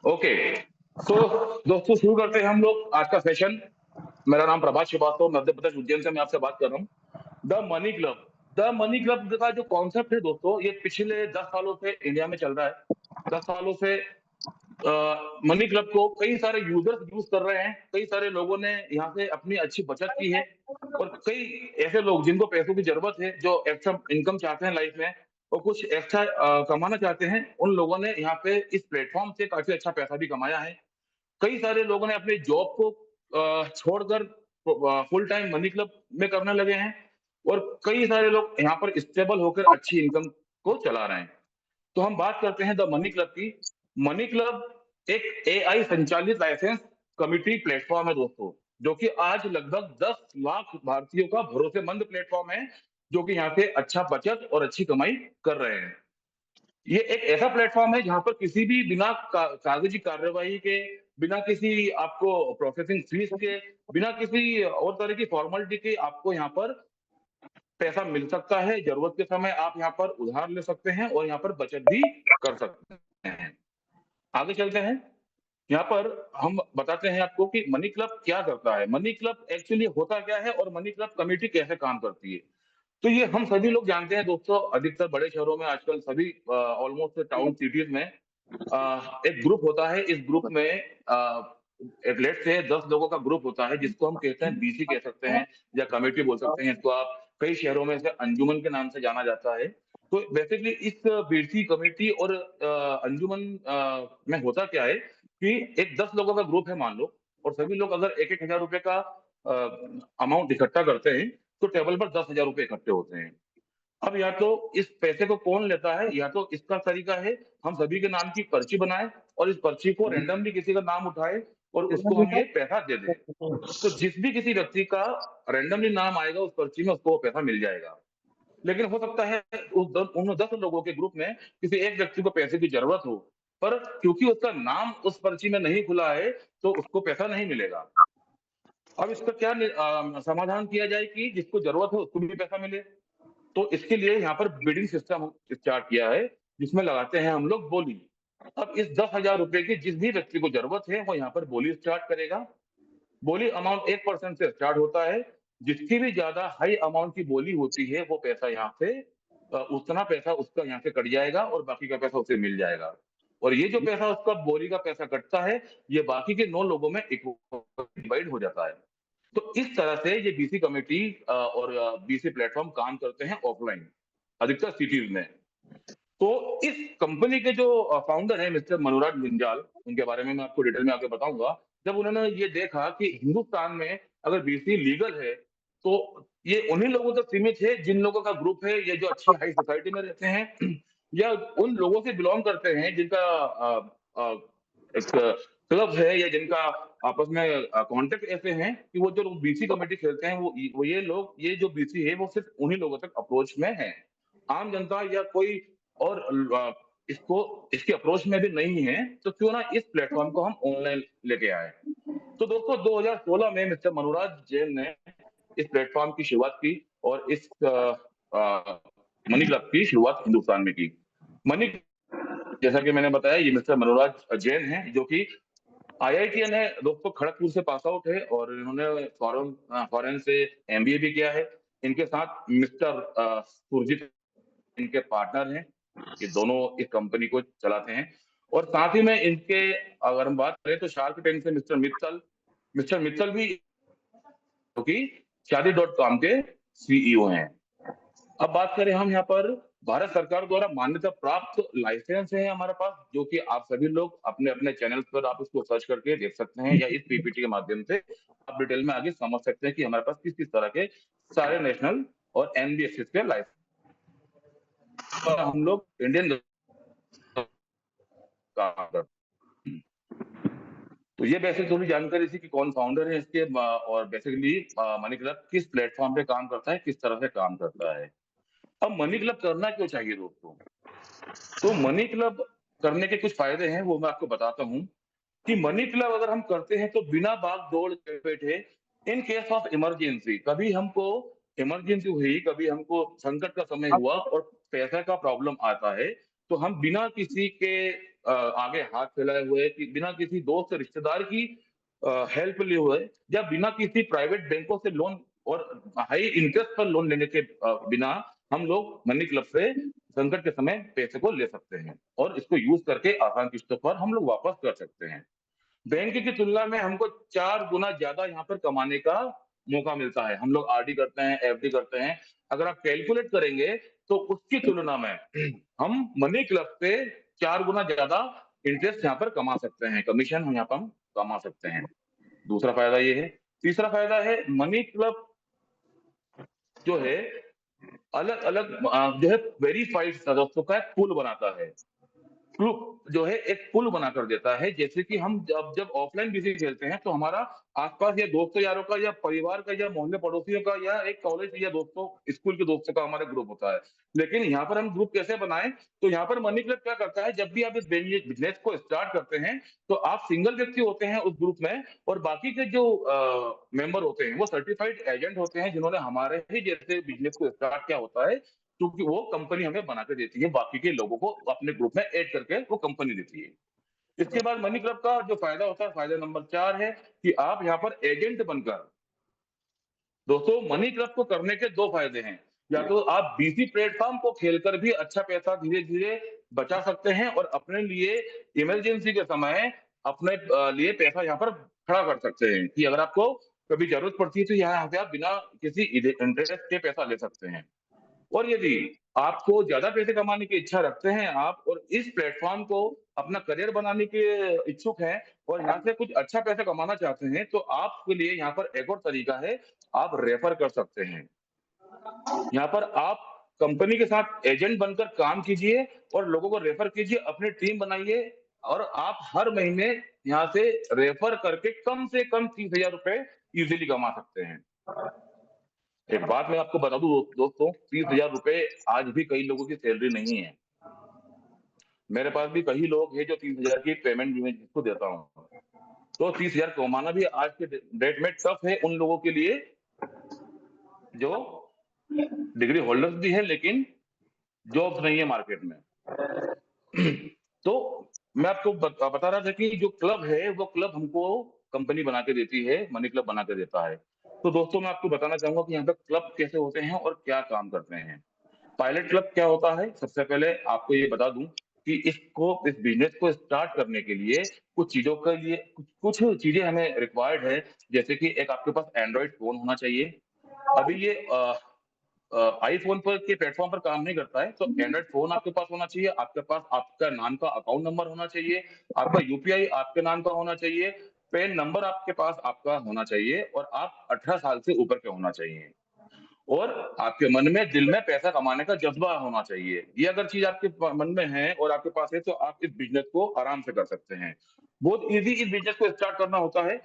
Speaker 2: Okay, तो दोस्तों शुरू करते हैं हम लोग आज का सेशन। मेरा नाम प्रभात श्रीवास्तव, मध्य प्रदेश उज्जैन से मैं आपसे बात कर रहा हूँ। द मनी क्लब का जो कॉन्सेप्ट है दोस्तों, ये पिछले 10 सालों से इंडिया में चल रहा है। 10 सालों से मनी क्लब को कई सारे यूजर्स यूज कर रहे हैं। कई सारे लोगों ने यहाँ से अपनी अच्छी बचत की है, और कई ऐसे लोग जिनको पैसों की जरूरत है, जो एक्स्ट्रा इनकम चाहते हैं लाइफ में और कुछ एक्स्ट्रा कमाना चाहते हैं, उन लोगों ने यहाँ पे इस प्लेटफॉर्म से काफी अच्छा पैसा भी कमाया है। कई सारे लोगों ने अपनी जॉब को छोड़कर फुल टाइम मनी क्लब में करने लगे हैं, और कई सारे लोग यहाँ पर स्टेबल होकर अच्छी इनकम को चला रहे हैं। तो हम बात करते हैं द मनी क्लब की। मनी क्लब एक एआई संचालित लाइसेंस कमिटी प्लेटफॉर्म है दोस्तों, जो कि आज लगभग 10 लाख भारतीयों का भरोसेमंद प्लेटफॉर्म है, जो कि यहाँ से अच्छा बचत और अच्छी कमाई कर रहे हैं। ये एक ऐसा प्लेटफॉर्म है जहां पर किसी भी बिना कागजी कार्यवाही के, बिना किसी आपको प्रोसेसिंग फीस के, बिना किसी और तरह की फॉर्मेलिटी के आपको यहाँ पर पैसा मिल सकता है। जरूरत के समय आप यहाँ पर उधार ले सकते हैं और यहाँ पर बचत भी कर सकते हैं। आगे चलते हैं। यहाँ पर हम बताते हैं आपको कि मनी क्लब क्या करता है, मनी क्लब एक्चुअली होता क्या है, और मनी क्लब कमेटी कैसे काम करती है। तो ये हम सभी लोग जानते हैं दोस्तों। अधिकतर बड़े शहरों में आजकल सभी ऑलमोस्ट टाउन सिटीज में एक ग्रुप होता है। इस ग्रुप में एक लेट से 10 लोगों का ग्रुप होता है, जिसको हम कहते हैं बीसी कह सकते हैं, या कमेटी बोल सकते हैं इसको आप। कई शहरों में इसे अंजुमन के नाम से जाना जाता है। तो बेसिकली इस बीसी कमेटी और अंजुमन में होता क्या है कि एक 10 लोगों का ग्रुप है मान लो, और सभी लोग अगर 1-1 हजार रुपए का अमाउंट इकट्ठा करते हैं, तो टेबल पर 10 हजार रुपए इकट्ठे होते हैं। अब या तो इस पैसे को कौन लेता है, या तो इसका तरीका है हम सभी के नाम की पर्ची बनाए, और इस पर्ची को रैंडमली किसी का नाम उठाए और उसको हम ये पैसा दे दें। तो जिस भी किसी व्यक्ति का रैंडमली नाम आएगा उस पर्ची में, उसको वो पैसा मिल जाएगा। लेकिन हो सकता है उन 10 लोगों के ग्रुप में किसी एक व्यक्ति को पैसे की जरूरत हो, पर क्योंकि उसका नाम उस पर्ची में नहीं खुला है, तो उसको पैसा नहीं मिलेगा। अब इसका क्या समाधान किया जाए कि जिसको जरूरत है उसको भी पैसा मिले। तो इसके लिए यहाँ पर बिडिंग सिस्टम स्टार्ट किया है, जिसमें लगाते हैं हम लोग बोली। अब इस 10 हजार रुपए की जिस भी व्यक्ति को जरूरत है, वो यहाँ पर बोली स्टार्ट करेगा। बोली अमाउंट 1% से स्टार्ट होता है। जिसकी भी ज्यादा हाई अमाउंट की बोली होती है, वो पैसा यहाँ से उतना पैसा उसका यहाँ से कट जाएगा, और बाकी का पैसा उसे मिल जाएगा। और ये जो पैसा उसका बोली का पैसा कटता है, ये बाकी के 9 लोगों में डिवाइड हो जाता है। तो इस तरह से ये बीसी कमेटी और बीसी प्लेटफॉर्म काम करते हैं ऑफलाइन, अधिकतर सिटीज में। तो इस कंपनी के जो फाउंडर है मिस्टर मनोराज गुंजाल, उनके बारे में मैं आपको डिटेल में आगे बताऊंगा। जब उन्होंने ये देखा कि हिंदुस्तान में अगर बीसी लीगल है, तो ये उन्हीं लोगों तक सीमित है जिन लोगों का ग्रुप है, ये जो अच्छी हाई सोसाइटी में रहते हैं, या उन लोगों से बिलोंग करते हैं जिनका एक क्लब है या जिनका आपस में कांटेक्ट ऐसे हैं कि वो जो लोग बीसी कमेटी खेलते हैं वो ये जो बीसी है वो सिर्फ उन्हीं लोगों तक अप्रोच में है। आम जनता या कोई और इसको इसकी अप्रोच में भी नहीं है, तो क्यों ना इस प्लेटफॉर्म को हम ऑनलाइन लेके आए। तो दोस्तों 2016 में मिस्टर मनोराज जैन ने इस प्लेटफॉर्म की शुरुआत की और इस मनी क्लब की शुरुआत हिंदुस्तान में की। मनी, जैसा कि मैंने बताया, ये मिस्टर मनोराज जैन हैं जो कि IITian है दोस्तों, खड़गपुर से पास आउट है और इन्होंने फॉरेन से MBA भी किया है। इनके साथ मिस्टर सुरजीत इनके पार्टनर हैं, ये दोनों इस कंपनी को चलाते हैं। और साथ ही में इनके अगर हम बात करें तो शार्क टैंक से मिस्टर मित्तल भी, जो कि शादी.com के CEO हैं। अब बात करें हम यहाँ पर भारत सरकार द्वारा मान्यता प्राप्त लाइसेंस है हमारे पास, जो कि आप सभी लोग अपने अपने चैनल पर आप इसको सर्च करके देख सकते हैं या इस PPT के माध्यम से आप डिटेल में आगे समझ सकते हैं कि हमारे पास किस किस तरह के सारे नेशनल और NBFC के लाइसेंस हम लोग इंडियन तो ये बेसिक थोड़ी जानकारी थी कि कौन फाउंडर है इसके और बेसिकली मनी क्लब किस प्लेटफॉर्म पे काम करता है, किस तरह से काम करता है। अब मनी क्लब करना क्यों चाहिए दोस्तों? तो मनी क्लब करने के कुछ फायदे हैं, वो मैं आपको बताता हूँ कि मनी क्लब अगर हम करते हैं तो बिना भाग दौड़ के बैठे, इन केस ऑफ इमरजेंसी, कभी हमको इमरजेंसी हुई, कभी हमको संकट का समय हुआ और पैसा का प्रॉब्लम आता है, तो हम बिना किसी के आगे हाथ फैलाए हुए, कि बिना किसी दोस्त रिश्तेदार की हेल्प लिए हुए या बिना किसी प्राइवेट बैंकों से लोन और हाई इंटरेस्ट पर लोन लेने के बिना हम लोग मनी क्लब से संकट के समय पैसे को ले सकते हैं और इसको यूज करके आसान किस्तों पर हम लोग वापस कर सकते हैं। बैंक की तुलना में हमको 4 गुना ज्यादा यहाँ पर कमाने का मौका मिलता है। हम लोग RD करते हैं, FD करते हैं, अगर आप कैलकुलेट करेंगे तो उसकी तुलना में हम मनी क्लब से 4 गुना ज्यादा इंटरेस्ट यहाँ पर कमा सकते हैं, कमीशन यहाँ पर हम कमा सकते हैं। दूसरा फायदा ये है। तीसरा फायदा है मनी क्लब जो है अलग अलग जो है वेरीफाइड सदस्यों का एक पूल बनाता है। जो है एक पुल बनाकर देता है। जैसे कि हम जब ऑफलाइन बिजी खेलते हैं तो हमारा आसपास या दोस्तों यारों का या परिवार का या मोहल्ले पड़ोसियों का या एक कॉलेज या दोस्तों स्कूल के दोस्तों का हमारा ग्रुप होता है। लेकिन यहाँ पर हम ग्रुप कैसे बनाएं? तो यहाँ पर मनी क्लब क्या करता है, जब भी आप इस बिजनेस को स्टार्ट करते हैं तो आप सिंगल व्यक्ति होते हैं उस ग्रुप में और बाकी के जो मेंबर होते हैं वो सर्टिफाइड एजेंट होते हैं, जिन्होंने हमारे ही जैसे बिजनेस को स्टार्ट किया होता है, क्योंकि वो कंपनी हमें बना के देती है, बाकी के लोगों को अपने ग्रुप में ऐड करके वो कंपनी देती है। इसके बाद मनी क्लब का जो फायदा होता है, फायदा नंबर 4 है कि आप यहाँ पर एजेंट बनकर, दोस्तों मनी क्लब को करने के 2 फायदे हैं। या तो आप BC प्लेटफॉर्म को खेलकर भी अच्छा पैसा धीरे धीरे बचा सकते हैं और अपने लिए इमरजेंसी के समय अपने लिए पैसा यहाँ पर खड़ा कर सकते हैं कि अगर आपको कभी जरूरत पड़ती है तो यहाँ पे आप बिना किसी इंटरेस्ट के पैसा ले सकते हैं। और यदि आपको ज्यादा पैसे कमाने की इच्छा रखते हैं आप और इस प्लेटफॉर्म को अपना करियर बनाने के इच्छुक हैं और यहाँ से कुछ अच्छा पैसा कमाना चाहते हैं, तो आपके लिए यहाँ पर एक और तरीका है, आप रेफर कर सकते हैं। यहाँ पर आप कंपनी के साथ एजेंट बनकर काम कीजिए और लोगों को रेफर कीजिए, अपनी टीम बनाइए और आप हर महीने यहाँ से रेफर करके कम से कम 30,000 रुपए इजीली कमा सकते हैं। एक बात मैं आपको बता दूं दोस्तों, 30,000 रुपए आज भी कई लोगों की सैलरी नहीं है। मेरे पास भी कई लोग हैं जो 30,000 की पेमेंट मैं जिसको देता हूँ। तो 30,000 कमाना भी आज के डेट में टफ है उन लोगों के लिए जो डिग्री होल्डर्स भी है लेकिन जॉब्स नहीं है मार्केट में। तो मैं आपको बता रहा था कि जो क्लब है वो क्लब हमको कंपनी बना के देती है, मनी क्लब बना के देता है। तो दोस्तों मैं आपको बताना चाहूंगा कि यहाँ पे क्लब कैसे होते हैं और क्या काम करते हैं। पायलट क्लब क्या होता है, सबसे पहले आपको ये बता दूं कि इस बिजनेस को स्टार्ट करने के लिए कुछ चीजों के लिए कुछ चीजें हमें रिक्वायर्ड है। जैसे कि एक आपके पास एंड्रॉइड फोन होना चाहिए। अभी ये आईफोन पर के प्लेटफॉर्म पर काम नहीं करता है, तो एंड्रॉइड फोन आपके पास होना चाहिए, आपके पास आपका नाम का अकाउंट नंबर होना चाहिए, आपका UPI आपके नाम का होना चाहिए, पैन नंबर आपके पास आपका होना चाहिए और आप 18 साल से ऊपर के होना चाहिए और आपके मन में दिल में पैसा कमाने का जज्बा होना चाहिए। ये अगर चीज आपके मन में है और आपके पास है तो आप इस बिजनेस को आराम से कर सकते हैं। बहुत इजी इस बिजनेस को स्टार्ट करना होता है।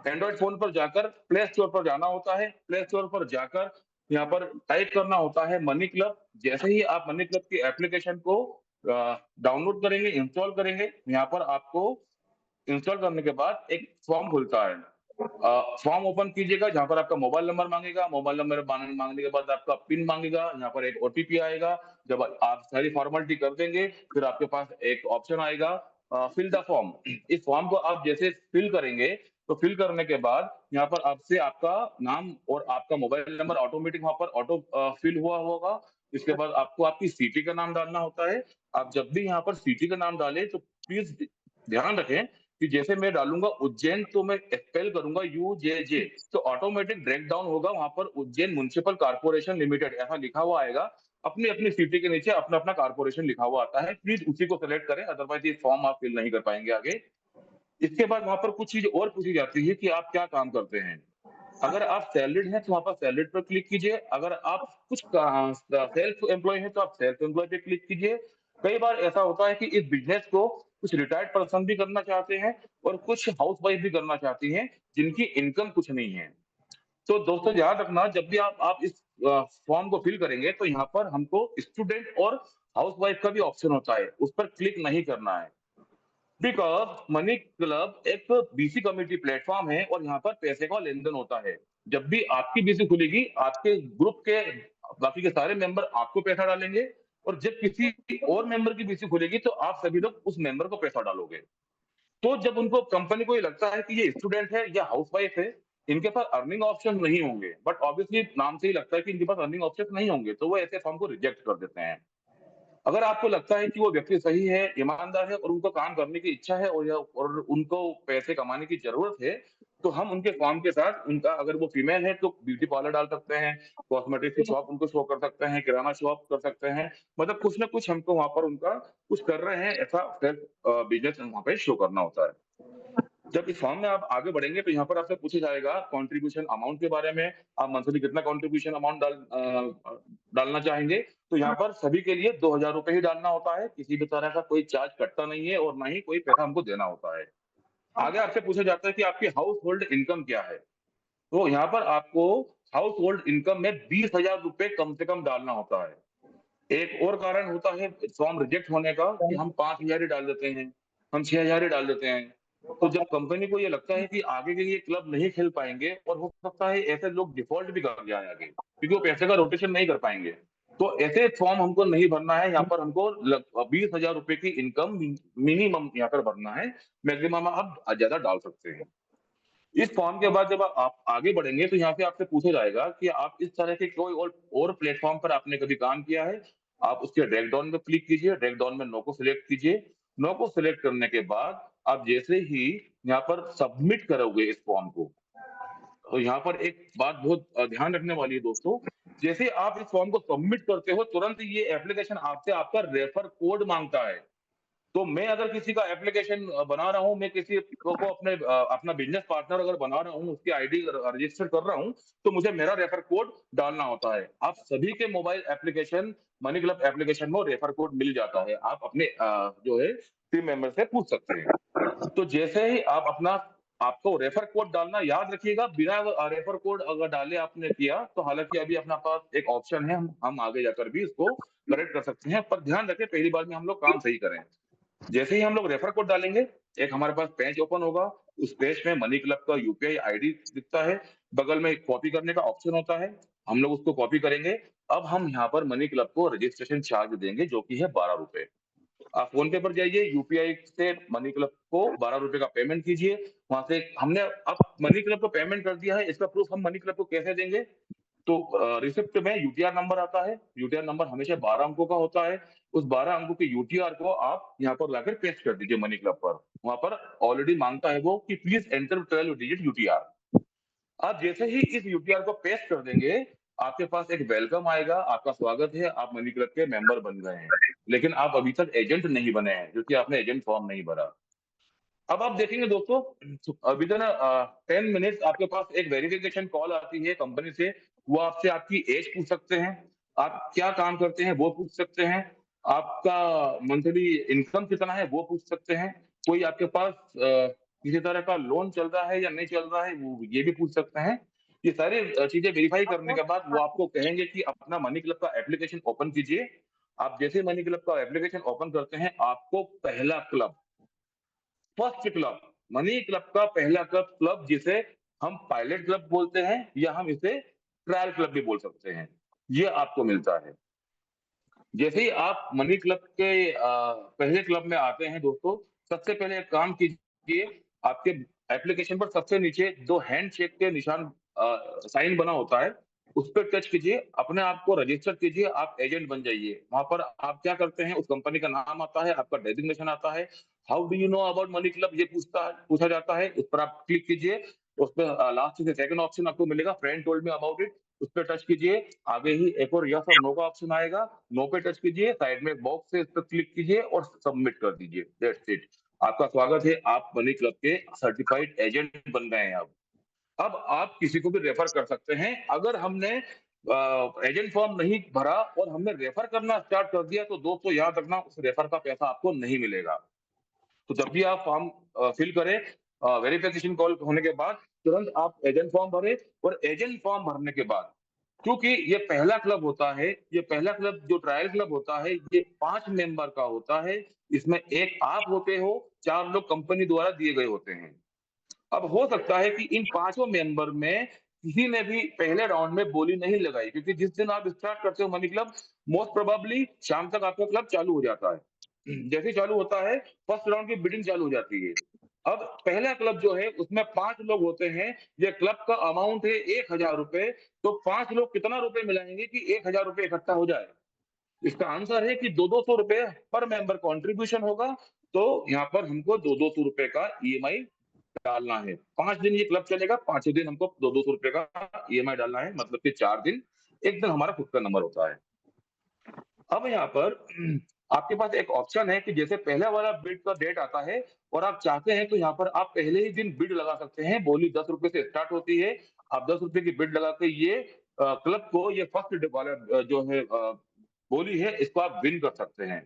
Speaker 2: एंड्रॉइड फोन पर जाकर प्ले स्टोर पर जाना होता है, प्ले स्टोर पर जाकर यहाँ पर टाइप करना होता है मनी क्लब। जैसे ही आप मनी क्लब की एप्लीकेशन को डाउनलोड करेंगे, इंस्टॉल करेंगे, यहाँ पर आपको इंस्टॉल करने के बाद एक फॉर्म खुलता है। फॉर्म ओपन कीजिएगा, जहाँ पर आपका मोबाइल नंबर मांगेगा, मोबाइल नंबर मांगने के बाद आपका पिन मांगेगा, यहाँ पर एक ओटीपी आएगा। जब आप सारी फॉर्मेलिटी कर देंगे, फिर आपके पास एक ऑप्शन आएगा फिल द फॉर्म। इस फॉर्म को आप जैसे फिल करेंगे, तो फिल करने के बाद यहाँ पर आपसे आपका नाम और आपका मोबाइल नंबर ऑटोमेटिक वहां पर ऑटो फिल हुआ होगा। इसके बाद आपको आपकी सिटी का नाम डालना होता है। आप जब भी यहाँ पर सिटी का नाम डालें तो प्लीज ध्यान रखें कि जैसे मैं डालूंगा उज्जैन तो मैं स्पेल करूंगा UJJ, तो ऑटोमेटिक ब्रेक डाउन होगा, वहां पर उज्जैन म्युनिसिपल कॉर्पोरेशन लिमिटेड ऐसा लिखा हुआ आएगा। अपनी अपनी सिटी के नीचे अपना अपना कॉर्पोरेशन लिखा हुआ आता है, प्लीज उसी को सेलेक्ट करें, अदरवाइज ये फॉर्म आप फिल नहीं कर पाएंगे आगे। इसके बाद वहां पर कुछ चीज और पूछी जाती है कि आप क्या काम करते हैं। अगर आप सैलरीड हैं तो वहां पर सैलरीड पर क्लिक कीजिए। अगर आप कुछ सेल्फ एम्प्लॉय हैं तो आप सेल्फ एम्प्लॉय पे क्लिक कीजिए। कई बार ऐसा होता है कि इस बिजनेस को कुछ रिटायर्ड पर्सन भी करना चाहते हैं और कुछ हाउस वाइफ भी करना चाहती हैं जिनकी इनकम कुछ नहीं है। तो दोस्तों ध्यान रखना, जब भी आप इस फॉर्म को फिल करेंगे तो यहाँ पर हमको स्टूडेंट और हाउस वाइफ का भी ऑप्शन होता है, उस पर क्लिक नहीं करना है। बिकॉज मनी क्लब एक बीसी कम्युनिटी प्लेटफॉर्म है और यहाँ पर पैसे का लेन देन होता है। जब भी आपकी बीसी खुलेगी, आपके ग्रुप के बाकी के सारे मेंबर आपको पैसा डालेंगे, और जब किसी और मेंबर की बीसी खुलेगी तो आप सभी लोग उस मेंबर को पैसा डालोगे। तो जब उनको कंपनी को ये लगता है कि ये स्टूडेंट है या हाउसवाइफ है, इनके पास अर्निंग ऑप्शन नहीं होंगे, बट ऑब्वियसली नाम से ही लगता है कि इनके पास अर्निंग ऑप्शन नहीं होंगे, तो वो ऐसे फॉर्म को रिजेक्ट कर देते हैं। अगर आपको लगता है कि वो व्यक्ति सही है, ईमानदार है और उनको काम करने की इच्छा है और उनको पैसे कमाने की जरूरत है, तो हम उनके फॉर्म के साथ उनका, अगर वो फीमेल है तो ब्यूटी पार्लर डाल सकते हैं, कॉस्मेटिक की शॉप उनको शो कर सकते हैं, किराना शॉप कर सकते हैं, मतलब कुछ ना कुछ हमको वहां पर उनका कुछ कर रहे हैं ऐसा सेल्फ बिजनेस वहां पे शो करना होता है। जब इस फॉर्म में आप आगे बढ़ेंगे तो यहाँ पर आपसे पूछा जाएगा कंट्रीब्यूशन अमाउंट के बारे में। आप मंथली कितना कंट्रीब्यूशन अमाउंट डालना चाहेंगे, तो यहाँ पर सभी के लिए 2000 रुपए ही डालना होता है, किसी भी तरह का कोई चार्ज कटता नहीं है और ना ही कोई पैसा हमको देना होता है। आगे आपसे पूछा जाता है कि आपकी हाउस होल्ड इनकम क्या है, तो यहाँ पर आपको हाउस होल्ड इनकम में 20,000 रुपए कम से कम डालना होता है। एक और कारण होता है फॉर्म रिजेक्ट होने का कि हम 5,000 ही डाल देते हैं, हम 6,000 ही डाल देते हैं। तो जब कंपनी को ये लगता है कि आगे के लिए क्लब नहीं खेल पाएंगे, और हो सकता है ऐसे लोग डिफॉल्ट भी कर जाए आगे, क्योंकि वो पैसे का रोटेशन नहीं कर पाएंगे, तो ऐसे फॉर्म हमको नहीं भरना है। यहाँ पर हमको 20,000 रुपए की इनकम मिनिमम यहाँ पर भरना है, मैक्सिमम आप ज्यादा डाल सकते हैं। इस फॉर्म के बाद जब आप आगे बढ़ेंगे तो यहाँ पे आपसे पूछा जाएगा कि आप इस तरह के कोई और प्लेटफॉर्म पर आपने कभी काम किया है। आप उसके ड्रैग डाउन में क्लिक कीजिए, ड्रैग डाउन में नो को सिलेक्ट कीजिए। नो को सिलेक्ट करने के बाद आप जैसे ही यहाँ पर सबमिट करोगे इस फॉर्म को, तो यहाँ पर एक बात बहुत ध्यान रखने वाली है दोस्तों, जैसे आप इस फॉर्म को सबमिट करते हो तुरंत ये एप्लीकेशन आपसे आपका रेफर कोड मांगता है। तो मैं अगर किसी का एप्लीकेशन बना रहा हूँ, मैं किसी को अपना बिजनेस पार्टनर अगर बना रहा हूँ, उसकी आईडी रजिस्टर कर रहा हूँ, तो मुझे मेरा रेफर कोड डालना होता है। आप सभी के mobile application money club application में रेफर कोड मिल जाता है, आप अपने जो है टीम मेंबर से पूछ सकते हैं। तो जैसे ही आप अपना, आपको रेफर कोड डालना याद रखिएगा, बिना रेफर कोड अगर डाले आपने किया तो हालांकि अभी अपना पास एक ऑप्शन है, हम आगे जाकर भी इसको करेक्ट कर सकते हैं, पर ध्यान रखें पहली बार में हम लोग काम सही करें। जैसे ही हम लोग रेफर कोड डालेंगे, एक हमारे पास पेज ओपन होगा, उस पेज में मनी क्लब का यूपीआई आईडी दिखता है, बगल में एक कॉपी करने का ऑप्शन होता है, हम लोग उसको कॉपी करेंगे। अब हम यहाँ पर मनी क्लब को रजिस्ट्रेशन चार्ज देंगे जो कि है 12 रुपए। आप फोन पे पर जाइए, यूपीआई से मनी क्लब को 12 रुपए का पेमेंट कीजिए। वहां से हमने अब मनी क्लब को पेमेंट कर दिया है, इसका प्रूफ हम मनी क्लब को कैसे देंगे, तो रिसिप्ट में यूटीआर नंबर आता है, यूटीआर नंबर हमेशा 12 अंकों का होता है। उस 12 अंकों के यूटीआर को आप यहाँ पर लाकर पेस्ट कर दीजिए मनी क्लब पर। वहां पर ऑलरेडी मांगता है वो कि प्लीज एंटर 12 डिजिट यूटीआर। आप जैसे ही इस यूटीआर को पेस्ट कर देंगे, आपके पास एक वेलकम आएगा, आपका स्वागत है, आप मनी क्लब के मेंबर बन गए हैं। लेकिन आप अभी तक एजेंट नहीं बने हैं क्योंकि आपने एजेंट फॉर्म नहीं भरा। अब आप देखेंगे दोस्तों, विद इन 10 मिनट्स आपके पास एक वेरिफिकेशन कॉल आती है कंपनी से। वो आपसे आपकी एज पूछ सकते हैं, आप क्या काम करते हैं वो पूछ सकते हैं, आपका मंथली इनकम कितना है वो पूछ सकते हैं। कोई आपके पास किसी तरह का लोन चल रहा है या नहीं चल रहा है, वो ये भी पूछ सकते हैं। ये सारी चीजें वेरीफाई करने के बाद वो आपको कहेंगे कि अपना मनी क्लब का एप्लीकेशन ओपन कीजिए। आप जैसे मनी क्लब का एप्लीकेशन ओपन करते हैं, आपको पहला club, first club, money club का पहला क्लब जिसे हम पायलट क्लब बोलते हैं या हम इसे ट्रायल क्लब भी बोल सकते हैं, ये आपको मिलता है। जैसे ही आप मनी क्लब के पहले क्लब में आते हैं दोस्तों, सबसे पहले एक काम कीजिए, आपके एप्लीकेशन पर सबसे नीचे 2 हैंड शेक के निशान साइन बना होता है, उस पर टच कीजिए, अपने आप को रजिस्टर कीजिए, आप एजेंट बन जाइए। वहां पर आप क्या करते हैं, उस कंपनी का नाम आता है, आपका डेजिग्नेशन आता है, how do you know about money club, ये पूछा जाता है, उस पर आप क्लिक कीजिए। उस पर लास्ट से सेकंड ऑप्शन आपको मिलेगा, friend told me about it, उस पर टच कीजिए। आगे ही एक और यस और नो का ऑप्शन आएगा, नो पे टच कीजिए, साइड में बॉक्स है, इस पर क्लिक कीजिए और सबमिट कर दीजिए। दैट्स इट, आपका स्वागत है, आप मनी क्लब के सर्टिफाइड एजेंट बन गए हैं। अब आप किसी को भी रेफर कर सकते हैं। अगर हमने एजेंट फॉर्म नहीं भरा और हमने रेफर करना स्टार्ट कर दिया, तो दोस्तों याद रखना, उस रेफर का पैसा आपको नहीं मिलेगा। तो जब भी आप फॉर्म फिल करें, वेरिफिकेशन कॉल होने के बाद तुरंत आप एजेंट फॉर्म भरें, और एजेंट फॉर्म भरने के बाद, क्योंकि ये पहला क्लब होता है, ये पहला क्लब जो ट्रायल क्लब होता है, ये 5 मेंबर का होता है। इसमें एक आप होते हो, 4 लोग कंपनी द्वारा दिए गए होते हैं। अब हो सकता है कि इन पांचों मेंबर में किसी ने भी पहले राउंड में बोली नहीं लगाई, क्योंकि जिस दिन आप स्टार्ट करते हो मनी क्लब, मोस्ट प्रोबेबली शाम तक आपका क्लब चालू हो जाता है। जैसे ही चालू होता है, फर्स्ट राउंड की बिडिंग चालू हो जाती है। अब पहला क्लब जो है उसमें 5 लोग होते हैं, ये क्लब का अमाउंट है 1000 रुपए। तो 5 लोग कितना रुपए मिलाएंगे कि 1000 रुपए इकट्ठा हो जाए? इसका आंसर है कि 200 रुपए पर मेंबर कॉन्ट्रीब्यूशन होगा। तो यहाँ पर हमको 200 रुपए का ईएमआई डालना है। 5 दिन ये क्लब चलेगा, पांचों दिन हमको 200 रुपए का ईएमआई डालना है, मतलब कि 4 दिन, एक दिन हमारा खुद का नंबर होता है। अब यहाँ पर आपके पास एक ऑप्शन है कि जैसे पहला वाला बिड का डेट आता है और आप चाहते हैं, तो यहाँ पर आप पहले ही दिन बिड लगा सकते हैं। बोली 10 रुपए से स्टार्ट होती है, आप 10 रुपए की बिड लगा के ये क्लब को, ये फर्स्ट वाला जो है बोली है, इसको आप विन कर सकते हैं।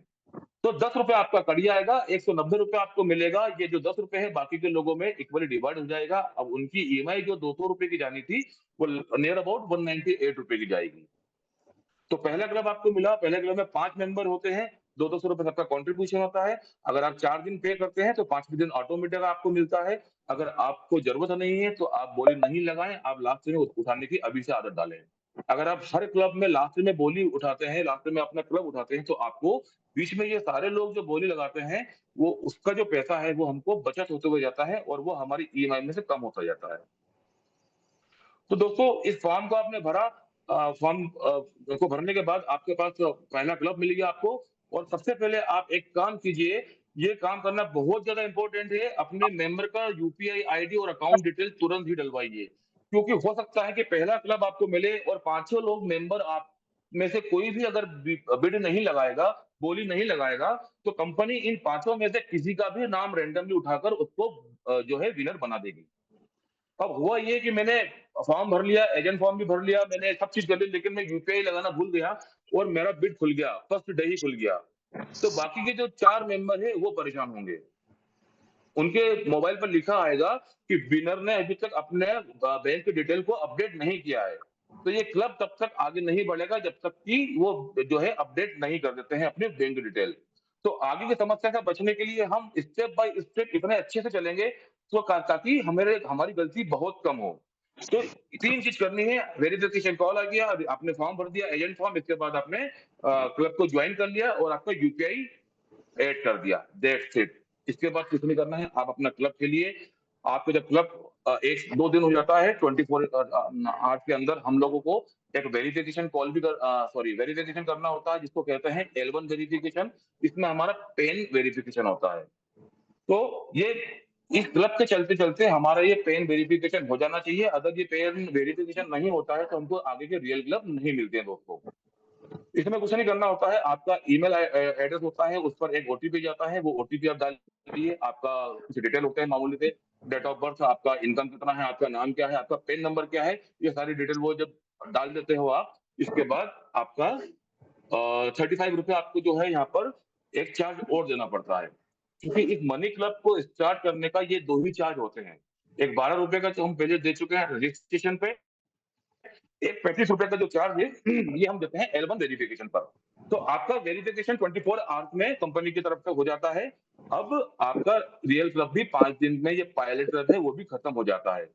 Speaker 2: तो 10 रुपए आपका कट जाएगा, 190 रुपए आपको मिलेगा। ये जो 10 रुपए है बाकी के लोगों में इक्वली डिवाइड हो जाएगा। अब उनकी ईएमआई जो 200 रुपए की जानी थी, वो नियर अबाउट 198 रुपए की जाएगी। तो पहला क्लब आपको मिला, पहले क्लब में 5 मेंबर होते हैं, 200 रुपए सबका कंट्रीब्यूशन होता है। अगर आप 4 दिन पे करते हैं तो 5वें दिन ऑटोमेटिक आपको मिलता है। अगर आपको जरूरत नहीं है तो आप बोली नहीं लगाएं, आप लास्ट में उठाने की अभी से आदत डालें। अगर आप हर क्लब में लास्ट में बोली उठाते हैं, लास्ट में अपना क्लब उठाते हैं, तो आपको बीच में ये सारे लोग जो बोली लगाते हैं, वो उसका जो पैसा है वो हमको बचत होते हुए जाता है और वो हमारी ईएमआई में से कम होता जाता है। तो दोस्तों इस फॉर्म को आपने भरा, फॉर्म को भरने के बाद आपके पास पहला क्लब मिल गया आपको। और सबसे पहले आप एक काम कीजिए, ये काम करना बहुत ज्यादा इंपॉर्टेंट है, अपने मेंबर का यूपीआई आईडी और अकाउंट डिटेल तुरंत ही डलवाइए। क्योंकि हो सकता है कि पहला क्लब आपको मिले और 5-6 लोग मेंबर आप में से कोई भी अगर बिड नहीं लगाएगा, बोली नहीं लगाएगा, तो कंपनी इन पांचों में से किसी का भी नाम रैंडमली उठाकर उसको जो है विनर बना देगी। अब हुआ ये कि मैंने फॉर्म भर लिया, एजेंट फॉर्म भी भर लिया, मैंने सब चीज कर ली, लेकिन मैं यूपीआई लगाना भूल गया और मेरा बिड खुल गया, फर्स्ट डे ही खुल गया। तो बाकी के जो 4 मेंबर है वो परेशान होंगे। उनके मोबाइल पर लिखा आएगा कि विनर ने अभी तक अपने बैंक की डिटेल को अपडेट नहीं किया है। तो ये क्लब तब तक आगे नहीं बढ़ेगा जब तक कि वो जो है अपडेट नहीं कर देते हैं अपने बैंक डिटेल। तो आगे की समस्या से बचने के लिए हम स्टेप बाय स्टेप इतने अच्छे से चलेंगे, तो ताकि हमारे हमारी गलती बहुत कम हो। तो 3 चीज करनी है, वेरिफिकेशन कॉल आ गया, आपने फॉर्म भर दिया, एजेंट फॉर्म, इसके बाद आपने क्लब को ज्वाइन कर लिया और आपका यूपीआई ऐड कर दिया। That's it. इसके बाद कुछ नहीं करना है, आप अपना क्लब के लिए, आपके जब क्लब 1-2 दिन हो जाता है, 24 आवर्स के अंदर हम लोगों को एक वेरिफिकेशन कॉल भी वेरिफिकेशन करना होता है, जिसको कहते हैं L1 वेरिफिकेशन। इसमें हमारा पेन वेरिफिकेशन होता है। तो ये इस क्लब के चलते चलते हमारा ये पेन वेरिफिकेशन हो जाना चाहिए। अगर ये पेन वेरिफिकेशन नहीं होता है तो हमको आगे के रियल क्लब नहीं मिलते हैं दोस्तों। इसमें कुछ नहीं करना होता है, आपका ईमेल एड्रेस होता है, उस पर एक ओटीपी जाता है, वो ओटीपी आप डालिए, आपका कुछ डिटेल होते हैं मामूली से, डेट ऑफ बर्थ, आपका इनकम कितना है, आपका नाम क्या है, आपका पेन नंबर क्या है, ये सारी डिटेल वो जब डाल देते हो आप, इसके बाद आपका 35 रुपए आपको जो है यहाँ पर एक चार्ज और देना पड़ता है। क्योंकि इस मनी क्लब को स्टार्ट करने का ये 2 ही चार्ज होते हैं। एक 12 रुपए का जो हम पहले दे चुके हैं रजिस्ट्रेशन पे, एक 35 रुपए का जो चार्ज है ये हम देते हैं L1 वेरिफिकेशन पर। तो आपका वेरिफिकेशन 24 आवर्स में कंपनी की तरफ से हो जाता है। अब आपका रियल क्लब भी 5 दिन में, ये पायलट क्लब है वो भी खत्म हो जाता है।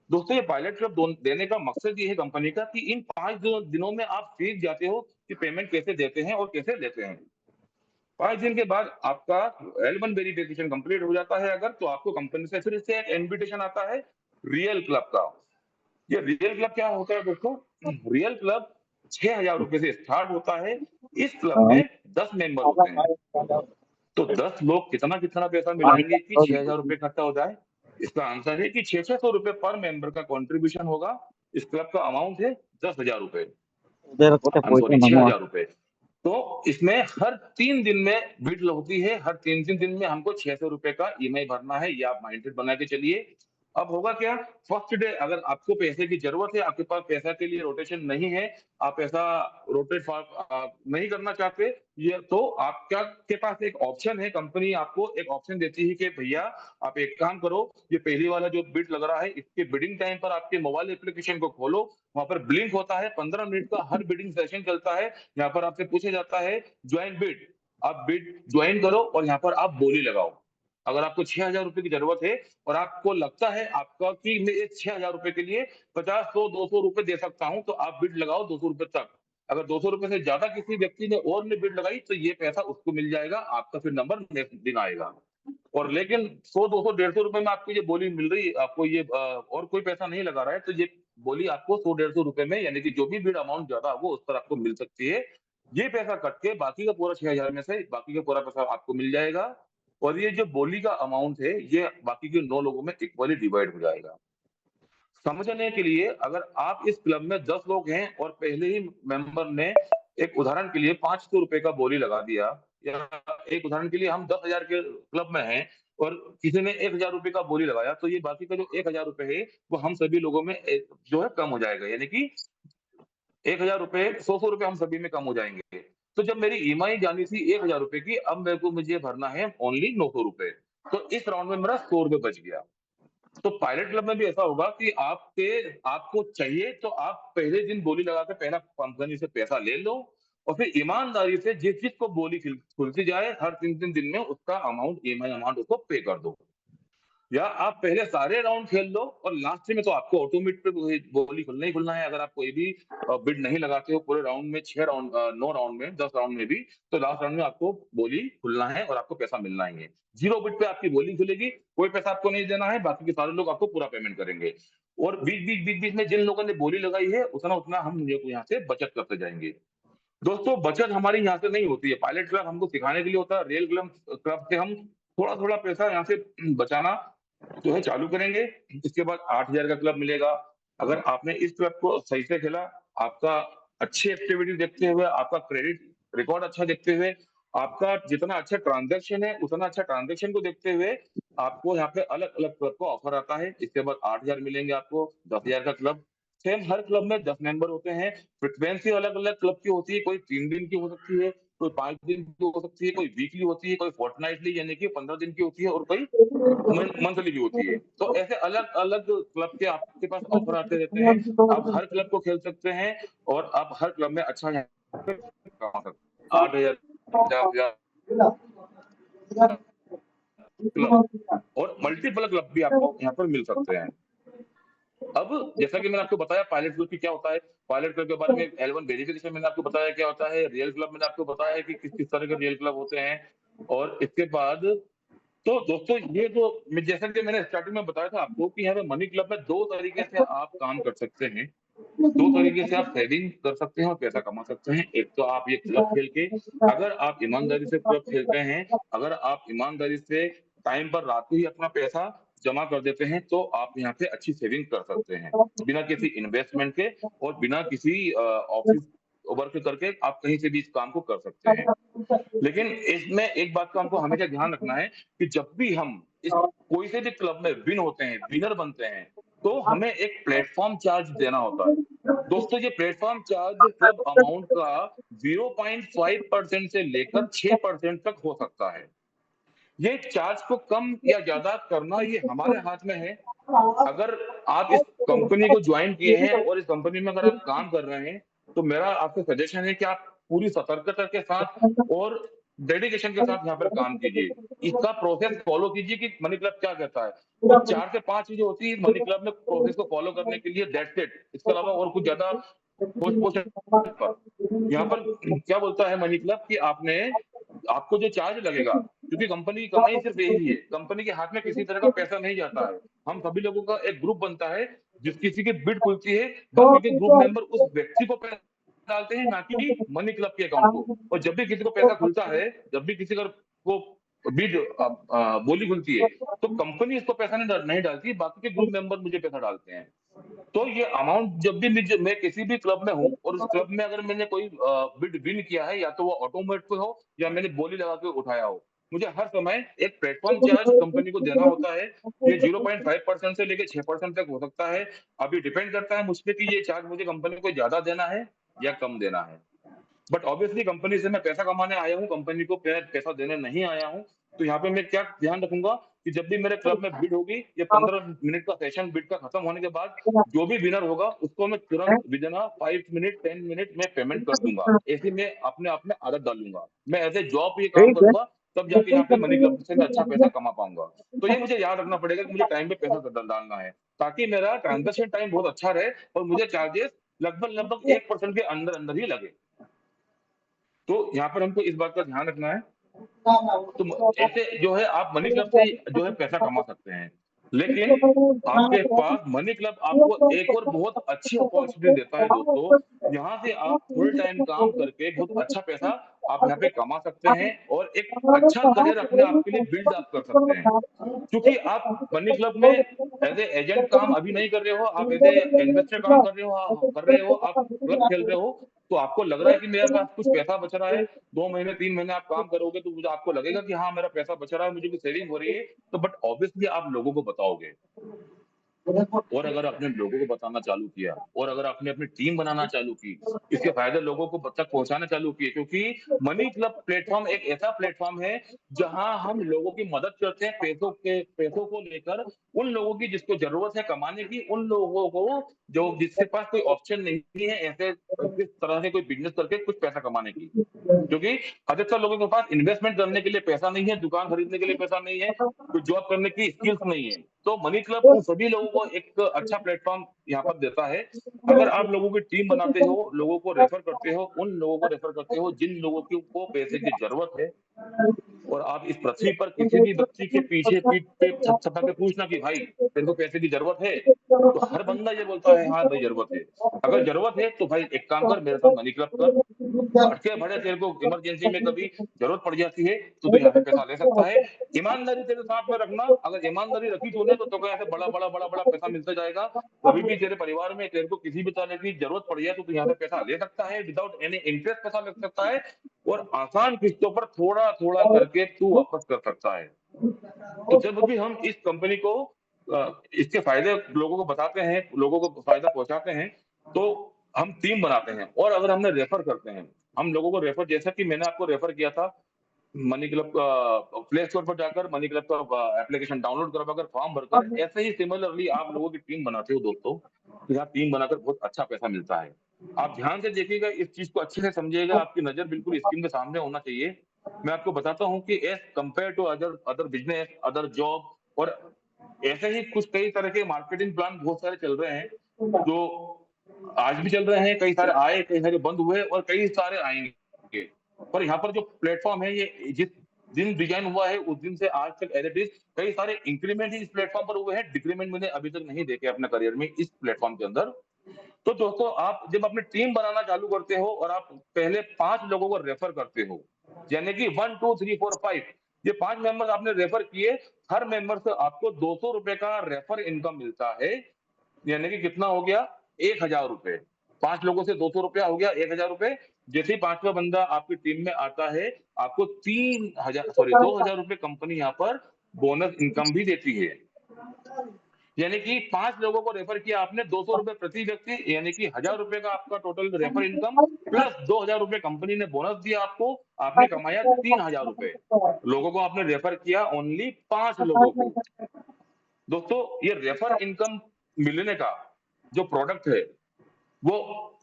Speaker 2: दोस्तों ये पायलट क्लब देने का मकसद ये है कंपनी का कि इन 5 दिनों में आप सीख जाते हो कि पेमेंट कैसे देते हैं और कैसे लेते हैं। 5 दिन के बाद आपका L1 वेरिफिकेशन कंप्लीट हो जाता है अगर, तो आपको कंपनी से फिर से एक इनविटेशन आता है रियल क्लब का। ये रियल क्लब क्या होता है दोस्तों? रियल क्लब 6,000 रुपए से स्टार्ट होता है। इस क्लब में 10 मेंबर होते हैं। तो 10 लोग कितना कितना पैसा मिलाएंगे कि 6,000 रुपए इकट्ठा हो जाए? इसका आंसर है कि 600 रुपए पर मेंबर का कंट्रीब्यूशन होगा। इस क्लब का अमाउंट है 10,000 रुपए, 6,000 रुपए। तो इसमें हर 3 दिन में बिड होती है, हर 3 दिन में हमको 600 रुपए का ईएमआई भरना है, ये आप माइंडेड बना के चलिए। अब होगा क्या, फर्स्ट डे अगर आपको पैसे की जरूरत है, आपके पास पैसा के लिए रोटेशन नहीं है, आप पैसा रोटेट नहीं करना चाहते, ये तो आपका के पास एक ऑप्शन है, कंपनी आपको एक ऑप्शन देती है कि भैया आप एक काम करो, ये पहली वाला जो बिड लग रहा है इसके बिडिंग टाइम पर आपके मोबाइल एप्लीकेशन को खोलो, वहां पर ब्लिंक होता है, 15 मिनट का हर बिडिंग सेशन चलता है। यहाँ पर आपसे पूछा जाता है ज्वाइन बिड, आप बिड ज्वाइन करो और यहाँ पर आप बोली लगाओ। अगर आपको 6,000 रुपए की जरूरत है और आपको लगता है आपका कि मैं इस 6,000 रुपए के लिए 50, 100, 200 रुपए दे सकता हूं, तो आप बिड लगाओ 200 रुपए तक। अगर 200 रुपए से ज्यादा किसी व्यक्ति ने और ने बिड लगाई तो ये पैसा उसको मिल जाएगा, आपका फिर नंबर नेक्स्ट दिन आएगा। और लेकिन 100, 200, 150 रुपए में आपको ये बोली मिल रही, आपको ये और कोई पैसा नहीं लगा रहा है, तो ये बोली आपको 100, 150 रुपए में, यानी कि जो भी बिड अमाउंट ज्यादा हो उस पर आपको मिल सकती है। ये पैसा कट के बाकी का पूरा 6,000 में से बाकी का पूरा पैसा आपको मिल जाएगा। और ये जो बोली का अमाउंट है ये बाकी के 9 लोगों में इक्वली डिवाइड हो जाएगा। समझने के लिए, अगर आप इस क्लब में 10 लोग हैं और पहले ही मेंबर ने एक उदाहरण के लिए 500 रुपए का बोली लगा दिया, या एक उदाहरण के लिए हम 10,000 के क्लब में हैं और किसी ने 1,000 रुपए का बोली लगाया, तो ये बाकी का जो 1,000 रुपए है वो हम सभी लोगों में जो है कम हो जाएगा, यानी कि 1,000 रुपए, 100 रुपए हम सभी में कम हो जाएंगे। तो जब मेरी ईएमआई जानी थी 1,000 रुपए की, अब मुझे भरना है ओनली 900 रुपए। तो इस राउंड में मेरा 100 रुपए बच गया। तो पायलट क्लब में भी ऐसा होगा कि आपको चाहिए तो आप पहले दिन बोली लगा के पहला कंपनी से पैसा ले लो और फिर ईमानदारी से जिस जिसको बोली खुलती जाए हर 3 दिन में उसका अमाउंट, ईएमआई अमाउंट उसको पे कर दो। या आप पहले सारे राउंड खेल लो और लास्ट में तो आपको ऑटोमेट पे बोली खुलना ही खुलना है। अगर आप कोई भी बिड नहीं लगाते हो पूरे राउंड में, 6 राउंड 9 राउंड में, 10 राउंड में भी, तो लास्ट राउंड में आपको बोली खुलना है और आपको पैसा मिलना ही है। 0 बिड पे आपकी बोली खुलेगी, कोई पैसा आपको नहीं देना है, बाकी के सारे लोग आपको पूरा पेमेंट करेंगे। और बीच में जिन लोगों ने बोली लगाई है उतना उतना हम यहाँ से बचत करते जाएंगे। दोस्तों बचत हमारी यहाँ से नहीं होती है, पायलट क्लब हमको सिखाने के लिए होता है। रियल क्लब से हम थोड़ा थोड़ा पैसा यहाँ से बचाना जो है चालू करेंगे। इसके बाद 8,000 का क्लब मिलेगा। अगर आपने इस क्लब को सही से खेला, आपका अच्छी एक्टिविटी देखते हुए, आपका क्रेडिट रिकॉर्ड अच्छा देखते हुए, आपका जितना अच्छा ट्रांजैक्शन है उतना अच्छा ट्रांजैक्शन को देखते हुए आपको यहाँ पे अलग अलग क्लब का ऑफर आता है। इसके बाद 8,000 मिलेंगे आपको, 10,000 का क्लब। सेम हर क्लब में 10 मेंबर होते हैं। फ्रिक्वेंसी अलग अलग क्लब की होती है, कोई 3 दिन की हो सकती है, कोई 5 दिन की हो सकती है, कोई वीकली होती है, कोई फोर्टनाइटली यानी कि 15 दिन की होती है, और कोई मंथली भी होती है। तो ऐसे अलग अलग क्लब के आपके पास ऑफर आते रहते हैं। आप हर क्लब को खेल सकते हैं और आप हर क्लब में अच्छा कमा सकते हैं। 8,000, 50,000 क्लब और मल्टीपल क्लब भी आपको यहाँ पर मिल सकते हैं। अब जैसा कि मैंने आपको बताया पायलट क्लब की क्या होता है, पायलट क्लब के बारे में L1 वेरिफिकेशन मैंने आपको बताया क्या होता है, रियल क्लब मैंने आपको बताया है कि किस किस तरह के रियल क्लब होते हैं। और इसके बाद तो दोस्तों ये जो जैसा कि मैंने स्टार्टिंग में बताया था आपको कि यहाँ पे मनी क्लब में 2 तरीके से आप काम कर सकते हैं। 2 तरीके से आप सेविंग कर सकते हैं और पैसा कमा सकते हैं। एक तो आप ये क्लब खेल के, अगर आप ईमानदारी से क्लब खेलते हैं, अगर आप ईमानदारी से टाइम पर रात को ही अपना पैसा जमा कर देते हैं, तो आप यहाँ पे अच्छी सेविंग कर सकते हैं बिना किसी इन्वेस्टमेंट के और बिना किसी ऑफिस वर्क करके आप कहीं से भी इस काम को कर सकते हैं। लेकिन इसमें एक बात का हमको हमेशा ध्यान रखना है कि जब भी हम इस कोई से भी क्लब में विन होते हैं, विनर बनते हैं, तो हमें एक प्लेटफॉर्म चार्ज देना होता है। दोस्तों ये प्लेटफॉर्म चार्ज क्लब अमाउंट का 0.5% से लेकर 6% तक हो सकता है। ये चार्ज को कम या ज्यादा करना ये हमारे हाथ में है। अगर आप इस कंपनी को ज्वाइन किए हैं और इस कंपनी में अगर आप काम कर रहे हैं, तो मेरा आपसे सजेशन है कि आप पूरी सतर्कता के साथ और डेडिकेशन के साथ यहाँ पर काम कीजिए। इसका प्रोसेस फॉलो कीजिए कि मनी क्लब क्या कहता है। कुछ 4 से 5 चीजें होती है मनी क्लब में प्रोसेस को फॉलो करने के लिए, दैट्स इट। इसके अलावा और कुछ ज्यादा सोच पर यहाँ पर क्या बोलता है मनी क्लब कि आपको जो चार्ज लगेगा, क्योंकि कंपनी की कमाई सिर्फ यही है, कंपनी के हाथ में किसी तरह का पैसा नहीं जाता है। हम सभी लोगों का एक ग्रुप बनता है, जिस किसी की बिड खुलती है, बाकी के ग्रुप मेंबर उस व्यक्ति को पैसा डालते हैं, ना कि मनी क्लब के अकाउंट को। और जब भी किसी को पैसा खुलता है, जब भी किसी को बिड बोली खुलती है, तो कंपनी इसको पैसा नहीं डालती, बाकी के ग्रुप मेंबर मुझे पैसा डालते हैं। तो ये अमाउंट जब भी मैं किसी भी क्लब में हूँ और उस क्लब में अगर मैंने कोई बिड विन किया है, या तो वो ऑटोमेट पे हो या मैंने बोली लगा के उठाया हो, मुझे हर समय एक प्लेटफॉर्म चार्ज कंपनी को देना होता है। ये 0.5% से लेके 6% तक हो सकता है। अभी डिपेंड करता है मुझ पे कि ये चार्ज मुझे कंपनी को ज्यादा देना है या कम देना है। बट ऑब्वियसली कंपनी से मैं पैसा कमाने आया हूँ, कंपनी को पैसा देने नहीं आया हूँ। तो यहाँ पे मैं क्या ध्यान रखूंगा कि जब भी मेरे क्लब में बिड होगी, ये 15 मिनट का सेशन बिड का खत्म होने के बाद जो भी विनर होगा उसको मैं तुरंत विदिन 5 मिनट 10 मिनट में पेमेंट कर दूंगा। ऐसे में अपने आप में आदत डालूंगा, मैं एज ए जॉब ये काम करूंगा, तब जाके यहाँ पे मनी क्लब से मैं अच्छा पैसा कमा पाऊंगा। तो ये मुझे याद रखना पड़ेगा कि मुझे टाइम पे पैसा डालना है, ताकि मेरा ट्रांजेक्शन टाइम बहुत अच्छा रहे और मुझे चार्जेस लगभग लगभग 1% के अंदर अंदर ही लगे। तो यहाँ पर हमको इस बात का ध्यान रखना है। तो ऐसे जो है आप मनी क्लब से जो है पैसा कमा सकते हैं, लेकिन आपके पास मनी क्लब आपको एक और बहुत अच्छी अपॉर्चुनिटी देता है दोस्तों। यहाँ से आप फुल टाइम काम करके बहुत अच्छा पैसा आप यहाँ पे कमा सकते हैं और एक अच्छा करियर अपने आप के लिए बिल्ड अप कर सकते हैं। क्योंकि आप मनी क्लब में एज ए एजेंट काम अभी नहीं कर रहे हो, आप एज ए इन्वेस्टर काम कर रहे हो, आप क्लब खेल रहे हो। तो आपको लग रहा है कि मेरे पास कुछ पैसा बच रहा है, 2 महीने 3 महीने आप काम करोगे तो मुझे आपको लगेगा कि हाँ मेरा पैसा बच रहा है, मुझे कुछ सेविंग हो रही है। तो बट ऑब्वियसली आप लोगों को बताओगे, और अगर आपने लोगों को बताना चालू किया और अगर आपने अपनी टीम बनाना चालू की, इसके फायदे लोगों को तक पहुंचाना चालू किए, क्योंकि मनी क्लब प्लेटफॉर्म एक ऐसा प्लेटफॉर्म है जहां हम लोगों की मदद करते हैं पैसों को लेकर। उन लोगों की जिसको जरूरत है कमाने की, उन लोगों को जो जिसके पास कोई ऑप्शन नहीं है ऐसे इस तरह से कोई बिजनेस करके कुछ पैसा कमाने की। क्योंकि अधिकतर लोगों के पास इन्वेस्टमेंट करने के लिए पैसा नहीं है, दुकान खरीदने के लिए पैसा नहीं है, कुछ जॉब करने की स्किल्स नहीं है। तो मनी क्लब उन सभी लोगों को एक अच्छा प्लेटफॉर्म यहाँ पर देता है। अगर आप लोगों की टीम बनाते हो, लोगों को रेफर करते हो, उन लोगों को रेफर करते हो जिन लोगों को पैसे की जरूरत है, और आप इस पृथ्वी पर किसी भी व्यक्ति के पीछे पीठ पे थपथपा के पूछना कि भाई तेरे को पैसे की जरूरत है, तो हर बंदा ये बोलता है हाँ भाई जरूरत है। अगर जरूरत है तो भाई एक काम कर, मेरे साथ मनी क्लब कर, भटके भरे तेरे को इमरजेंसी में कभी जरूरत पड़ जाती है तो यहाँ से पैसा ले सकता है। ईमानदारी तेरे साथ में रखना, अगर ईमानदारी रखी तूने तो तेरे ऐसे बड़ा बड़ा बड़ा बड़ा पैसा मिलता जाएगा। कभी भी तेरे परिवार में तेरे को किसी भी तरह की जरूरत पड़ जाए तो तू यहाँ से पैसा ले सकता है, विदाउट एनी इंटरेस्ट पैसा ले सकता है, और आसान किस्तों पर थोड़ा थोड़ा करके तू वापस कर सकता है। तो जब भी हम इस कंपनी को इसके फायदे लोगों को बताते हैं, लोगों को फायदा पहुंचाते हैं, तो हम टीम बनाते हैं। और अगर हमने रेफर करते हैं, हम लोगों को रेफर, जैसा कि मैंने आपको रेफर किया था, मनी क्लब प्ले स्टोर पर जाकर मनी क्लब का एप्लीकेशन डाउनलोड करवाकर फॉर्म भरकर, ऐसे ही सिमिलरली आप लोगों की टीम बनाते हो दोस्तों, तो यहाँ टीम बनाकर बहुत अच्छा पैसा मिलता है। आप ध्यान से देखिएगा, इस चीज को अच्छे से समझिएगा, आपकी नजर बिल्कुल स्क्रीन के सामने होना चाहिए। मैं आपको बताता हूँ कि as compare to other other business, other job, और ऐसे ही कुछ कई तरह के मार्केटिंग प्लान बहुत सारे चल रहे हैं, जो आज भी चल रहे हैं। कई सारे आए, कई सारे बंद हुए और कई सारे आएंगे। पर यहाँ पर जो प्लेटफॉर्म है, ये जिस दिन डिजाइन हुआ है उस दिन से आज तक एज इट इज कई सारे इंक्रीमेंट ही इस प्लेटफॉर्म पर हुए हैं। डिक्रीमेंट मैंने अभी तक नहीं देखे अपने करियर में इस प्लेटफॉर्म के अंदर। तो दोस्तों, आप जब अपनी टीम बनाना चालू करते हो और आप पहले 5 लोगों को रेफर करते हो, यानी कि 1 2 3 4 5, ये 5 मेंबर्स आपने रेफर किए, हर मेंबर से आपको 200 रुपए का रेफर इनकम मिलता है। यानी कि कितना हो गया, 1000 रुपए। 5 लोगों से 200 रुपया हो गया, 1000 रुपए। जैसे ही 5वां बंदा आपकी टीम में आता है, आपको 2000 रुपए कंपनी यहाँ पर बोनस इनकम भी देती है। यानी कि 5 लोगों को रेफर किया आपने, 200 रुपए प्रति व्यक्ति, यानी कि 1000 रुपए का आपका टोटल रेफर इनकम, प्लस 2000 रुपए कंपनी ने बोनस दिया आपको, आपने कमाया 3000 रुपए। लोगों को आपने रेफर किया, ओनली 5 लोगों को। दोस्तों, ये रेफर इनकम मिलने का जो प्रोडक्ट है वो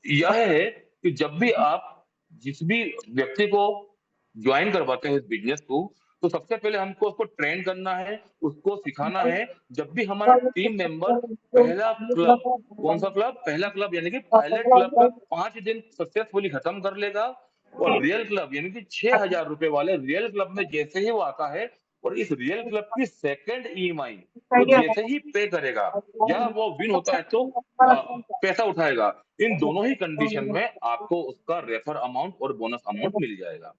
Speaker 2: यह है कि जब भी आप जिस भी व्यक्ति को ज्वाइन करवाते हैं इस बिजनेस को, तो सबसे पहले हमको उसको ट्रेन करना है, उसको सिखाना है। जब भी हमारा टीम मेंबर पहला क्लब, कौन सा क्लब? पहला क्लब यानी कि पायलट क्लब का 5 दिन सक्सेसफुली खत्म कर लेगा, और रियल क्लब यानी कि 6000 रुपए वाले रियल क्लब में जैसे ही वो आता है, और इस रियल क्लब की सेकंड ईएमआई वो जैसे ही पे करेगा, या वो विन होता है तो पैसा उठाएगा, इन दोनों ही कंडीशन में आपको उसका रेफर अमाउंट और बोनस अमाउंट मिल जाएगा।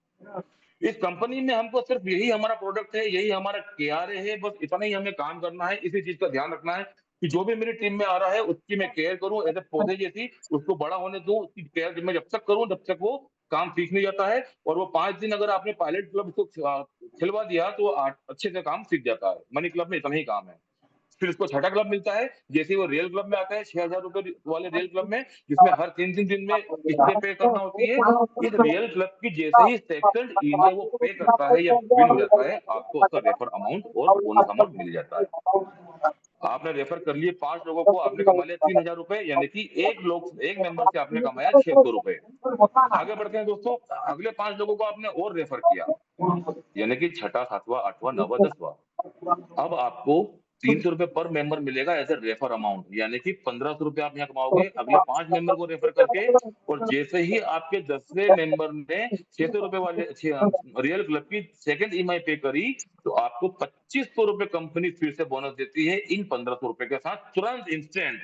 Speaker 2: इस कंपनी में हमको सिर्फ यही हमारा प्रोडक्ट है, यही हमारा केआरए है, बस इतना ही हमें काम करना है। इसी चीज का ध्यान रखना है कि जो भी मेरी टीम में आ रहा है उसकी मैं केयर करूं, ऐसे पौधे जैसी उसको बड़ा होने दूं, उसकी केयर मैं जब तक करूं जब तक वो काम सीख नहीं जाता है। और वो 5 दिन अगर आपने पायलट क्लब को खिलवा दिया तो अच्छे से काम सीख जाता है। मनी क्लब में इतना ही काम है। फिर उसको छठा क्लब मिलता है, जैसे ही वो रियल क्लब में आता है, 6000 रुपए वाले रियल क्लब में, जिसमें हर 3 दिन में किस्तें पे करना होती है। इस रियल क्लब की जैसे ही सेकंड ईएमआई वो पे करता है या विन हो जाता है, आपको उसका रेफर अमाउंट और बोनस अमाउंट मिल जाता है। आपने रेफर कर लिए 5 लोगों को, आपने कमा लिया 3000 रुपए, यानी कि एक मेंबर से आपने कमाया 600 रुपए। आगे बढ़ते हैं दोस्तों, अगले 5 लोगों को आपने और रेफर किया, यानी कि छठा, सातवां, आठवां, नौवां, 10वां। अब आपको 300 रुपए पर मेंबर मिलेगा एज ए रेफर अमाउंट, यानी कि 1500 रुपए आप यहाँ कमाओगे अगले 5 मेंबर को रेफर करके। और जैसे ही आपके 10वें मेंबर ने 600 रुपए वाले रियल क्लब की सेकंड ईएमआई पे करी, तो आपको 2500 रुपए कंपनी फिर से बोनस देती है इन 1500 रुपए के साथ, तुरंत इंस्टेंट।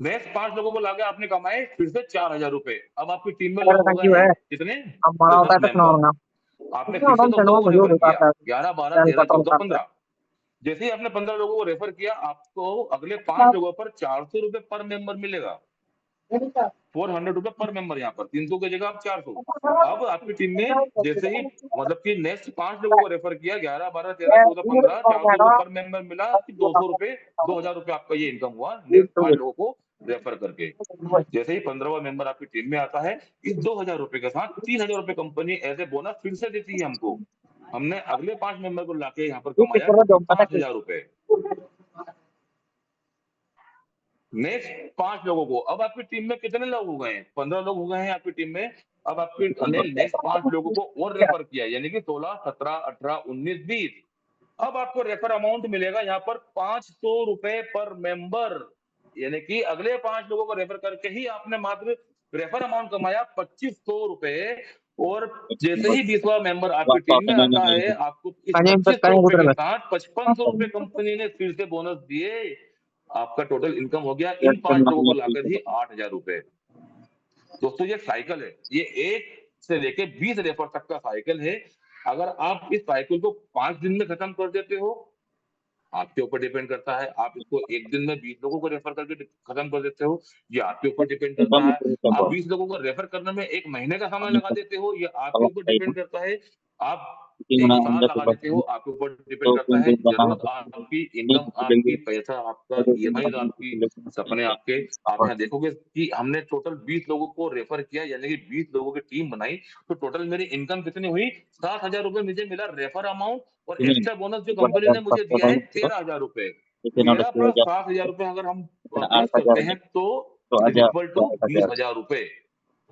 Speaker 2: नेक्स्ट 5 लोगों को लाके आपने कमाए फिर से 4000 रुपए। अब आपकी टीम में लोग हो गए हैं कितने? 10 मेंबर। आपने फिर से 10 लोगों को रेफर किया, 11, 12, 13, 14, 15। जैसे ही आपने 15 लोगों को रेफर किया, आपको अगले 5 लोगों पर 400 रुपए पर मेंबर मिलेगा। 400 रुपए पर मेंबर, यहाँ पर 300 की जगह आप 400। अब आपकी टीम में जैसे ही मतलब कि नेक्स्ट 5 लोगों को रेफर किया, 11, 12, 13, 14, 15, 400 रुपए पर मेंबर मिला कि 200 रुपए, 2000 रुपए आपका ये इनकम हुआ नेक्स्ट 5 लोगों को रेफर करके। जैसे ही 15वां मेंबर आपकी टीम में आता है, इस 2000 रुपए के साथ 3000 रुपए कंपनी एज ए बोनस फिर से देती है हमको। हमने अगले 5 मेंबर को लाके यहाँ पर कमाया 5000 रुपए। नेक्स्ट 5 लोगों को, अब आपकी टीम में कितने लोग हो गए हैं? 15 लोग हो गए हैं आपकी टीम में। अब आपकी ने नेक्स्ट 5 लोगों को और रेफर किया, यानी कि 16, 17, 18, 19, 20। अब आपको रेफर अमाउंट मिलेगा यहाँ पर 500 रुपए पर मेंबर, यानी कि अगले 5 लोगों को रेफर करके ही आपने मात्र रेफर अमाउंट कमाया 2500 रुपए। और जैसे ही 20वां मेंबर आपकी टीम में आता है, आपको इस 2500 रुपए के साथ 5500 रुपए कंपनी ने फिर से बोनस दिए। आपका टोटल इनकम हो गया इन 5 लोगों को लाकर ही 8000 रुपए। दोस्तों, ये साइकिल है, ये 1 से लेके 20 रेफर तक का साइकिल है। अगर आप इस साइकिल को 5 दिन में खत्म कर देते हो, आपके ऊपर डिपेंड करता है। आप इसको 1 दिन में 20 लोगों को रेफर करके खत्म कर देते हो, ये आपके ऊपर डिपेंड करता है। आप 20 लोगों को रेफर करने में 1 महीने का समय लगा देते हो, ये आपके ऊपर डिपेंड करता है। आप 1 साल लगा देते हो, आपके ऊपर डिपेंड करता है। जरूरत आपकी, इनकम आपकी, पैसा आपका, ईएमआई आपकी, सपने आपके। आप यहाँ देखोगे कि हमने टोटल 20 लोगों को रेफर किया, यानी कि 20 लोगों की टीम बनाई, तो टोटल मेरी इनकम कितनी हुई? 7000 रुपए मुझे मिला रेफर अमाउंट, और एक्स्ट्रा बोनस जो कंपनी ने मुझे दिया है 13000 रुपए। 13 प्लस 7000 रुपए अगर हम प्लस करते हैं तो इज इक्वल टू 20000 रुपए।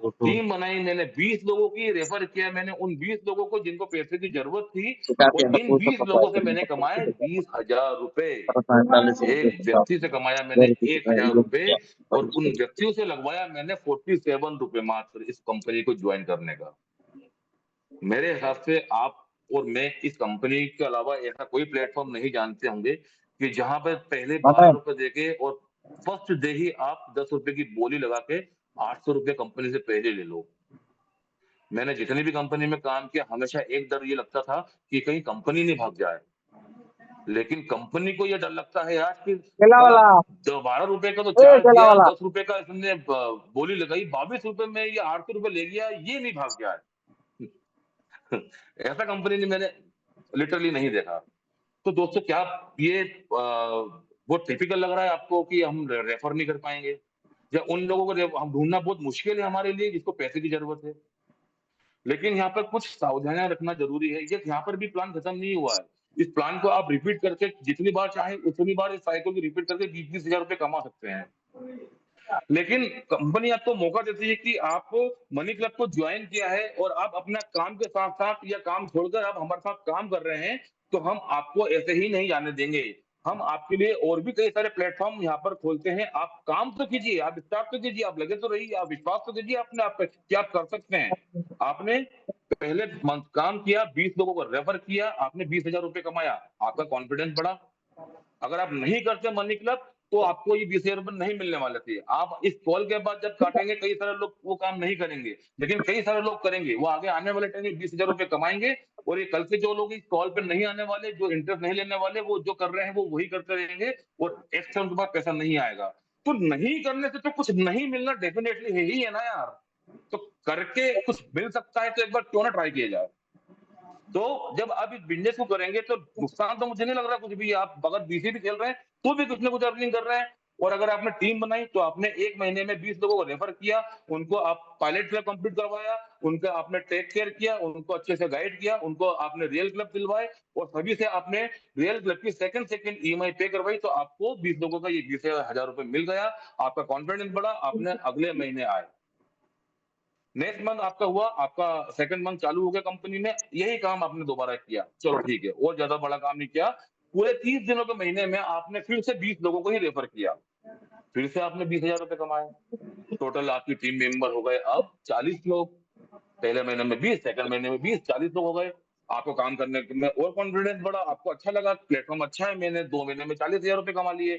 Speaker 2: टीम बनाई मैंने, 20 लोगों की रेफर किया मैंने, उन 20 लोगों को जिनको पैसे की जरूरत थी, और इन 20 लोगों से मैंने कमाए 20000 रुपए। एक व्यक्ति से कमाया मैंने 1000 रुपए, और उन व्यक्तियों से लगवाया मैंने 47 रुपए मात्र इस कंपनी को ज्वाइन करने का। मेरे हिसाब से आप और मैं इस कंपनी के अलावा ऐसा कोई प्लेटफॉर्म नहीं जानते होंगे कि जहां पे पहले 12 रुपए देके और फर्स्ट डे ही आप 10 रुपए की बोली लगा के 800 रुपए कंपनी से पहले ले लो। मैंने जितनी भी कंपनी में काम किया, हमेशा एक डर ये लगता था कि कहीं कंपनी नहीं भाग जाए, लेकिन कंपनी को ये डर लगता है आज कि मतलब 12 रुपए का तो चार्ज दिया, 10 रुपए का इसने बोली लगाई, 22 रुपए में ये 800 रुपए ले गया, ये नहीं भाग गया है। ऐसा कंपनी ने मैंने लिटरली नहीं देखा। तो दोस्तों क्या ये वो टिपिकल लग रहा है आपको कि हम रेफर नहीं कर पाएंगे, या उन लोगों को हम ढूंढना बहुत मुश्किल है हमारे लिए जिसको पैसे की जरूरत है? लेकिन यहाँ पर कुछ सावधानियां रखना जरूरी है। ये यहाँ पर भी प्लान खत्म नहीं हुआ है। इस प्लान को आप रिपीट करके जितनी बार चाहे उतनी बार इस साइकिल को रिपीट करके 20-20 हजार रुपए कमा सकते हैं। लेकिन कंपनी आपको मौका देती है कि आप मनी क्लब को ज्वाइन किया है और आप अपना काम के साथ साथ या काम छोड़कर आप हमारे साथ काम कर रहे हैं, तो हम आपको ऐसे ही नहीं जाने देंगे। हम आपके लिए और भी कई सारे प्लेटफॉर्म यहाँ पर खोलते हैं। आप काम तो कीजिए, आप स्टार्ट तो कीजिए, आप लगे तो रहिए, आप विश्वास तो कीजिए अपने आप पे कि आप कर सकते हैं। आपने पहले काम किया, 20 लोगों को रेफर किया, आपने 20,000 रुपए कमाया, आपका कॉन्फिडेंस बढ़ा। अगर आप नहीं करते मनी क्लब तो आपको ये 20,000 रुपए नहीं मिलने वाले थे। आप इस कॉल के बाद जब काटेंगे, कई सारे लोग वो काम नहीं करेंगे, लेकिन कई सारे लोग करेंगे। वो आगे आने वाले टाइम में 20,000 रुपए कमाएंगे, और ये कल से जो लोग इस कॉल पे नहीं आने वाले, जो इंटरेस्ट नहीं लेने वाले, वो जो कर रहे हैं वो वही करते रहेंगे, और एक से उनके पास पैसा नहीं आएगा। तो नहीं करने से तो कुछ नहीं मिलना डेफिनेटली है ही है ना यार। तो करके कुछ मिल सकता है तो एक बार क्यों ना ट्राई किया जाए। तो जब आप इस बिजनेस को करेंगे तो नुकसान तो मुझे नहीं लग रहा कुछ भी। आप अगर बीसी भी खेल रहे हैं तो भी कुछ ना कुछ अर्निंग कर रहे हैं। और अगर आपने टीम बनाई तो आपने 1 महीने में 20 लोगों को रेफर किया, उनको आप पायलट क्लब कंप्लीट करवाया, उनका आपने टेक केयर किया, उनको अच्छे से गाइड किया, उनको आपने रियल क्लब दिलवाए, और सभी से आपने रियल क्लब की सेकंड ईएमआई पे करवाई, तो आपको 20 लोगों का ये 20,000 रुपए मिल गया। आपका कॉन्फिडेंस बढ़ा, आपने अगले महीने आए, नेक्स्ट मंथ आपका हुआ, आपका सेकंड मंथ चालू हो गया कंपनी में, यही काम आपने दोबारा किया, चलो ठीक है, और ज्यादा बड़ा काम नहीं किया। पूरे 30 दिनों के महीने में आपने फिर से 20 लोगों को ही रेफर किया, फिर से आपने 20,000 रुपए कमाए। टोटल आपकी टीम मेंबर हो गए अब 40 लोग। पहले महीने में 20, सेकंड महीने में 20, 40 लोग हो गए। आपको काम करने में और कॉन्फिडेंस बढ़ा, आपको अच्छा लगा, प्लेटफॉर्म अच्छा है, मैंने 2 महीने में 40,000 रुपए कमा लिए।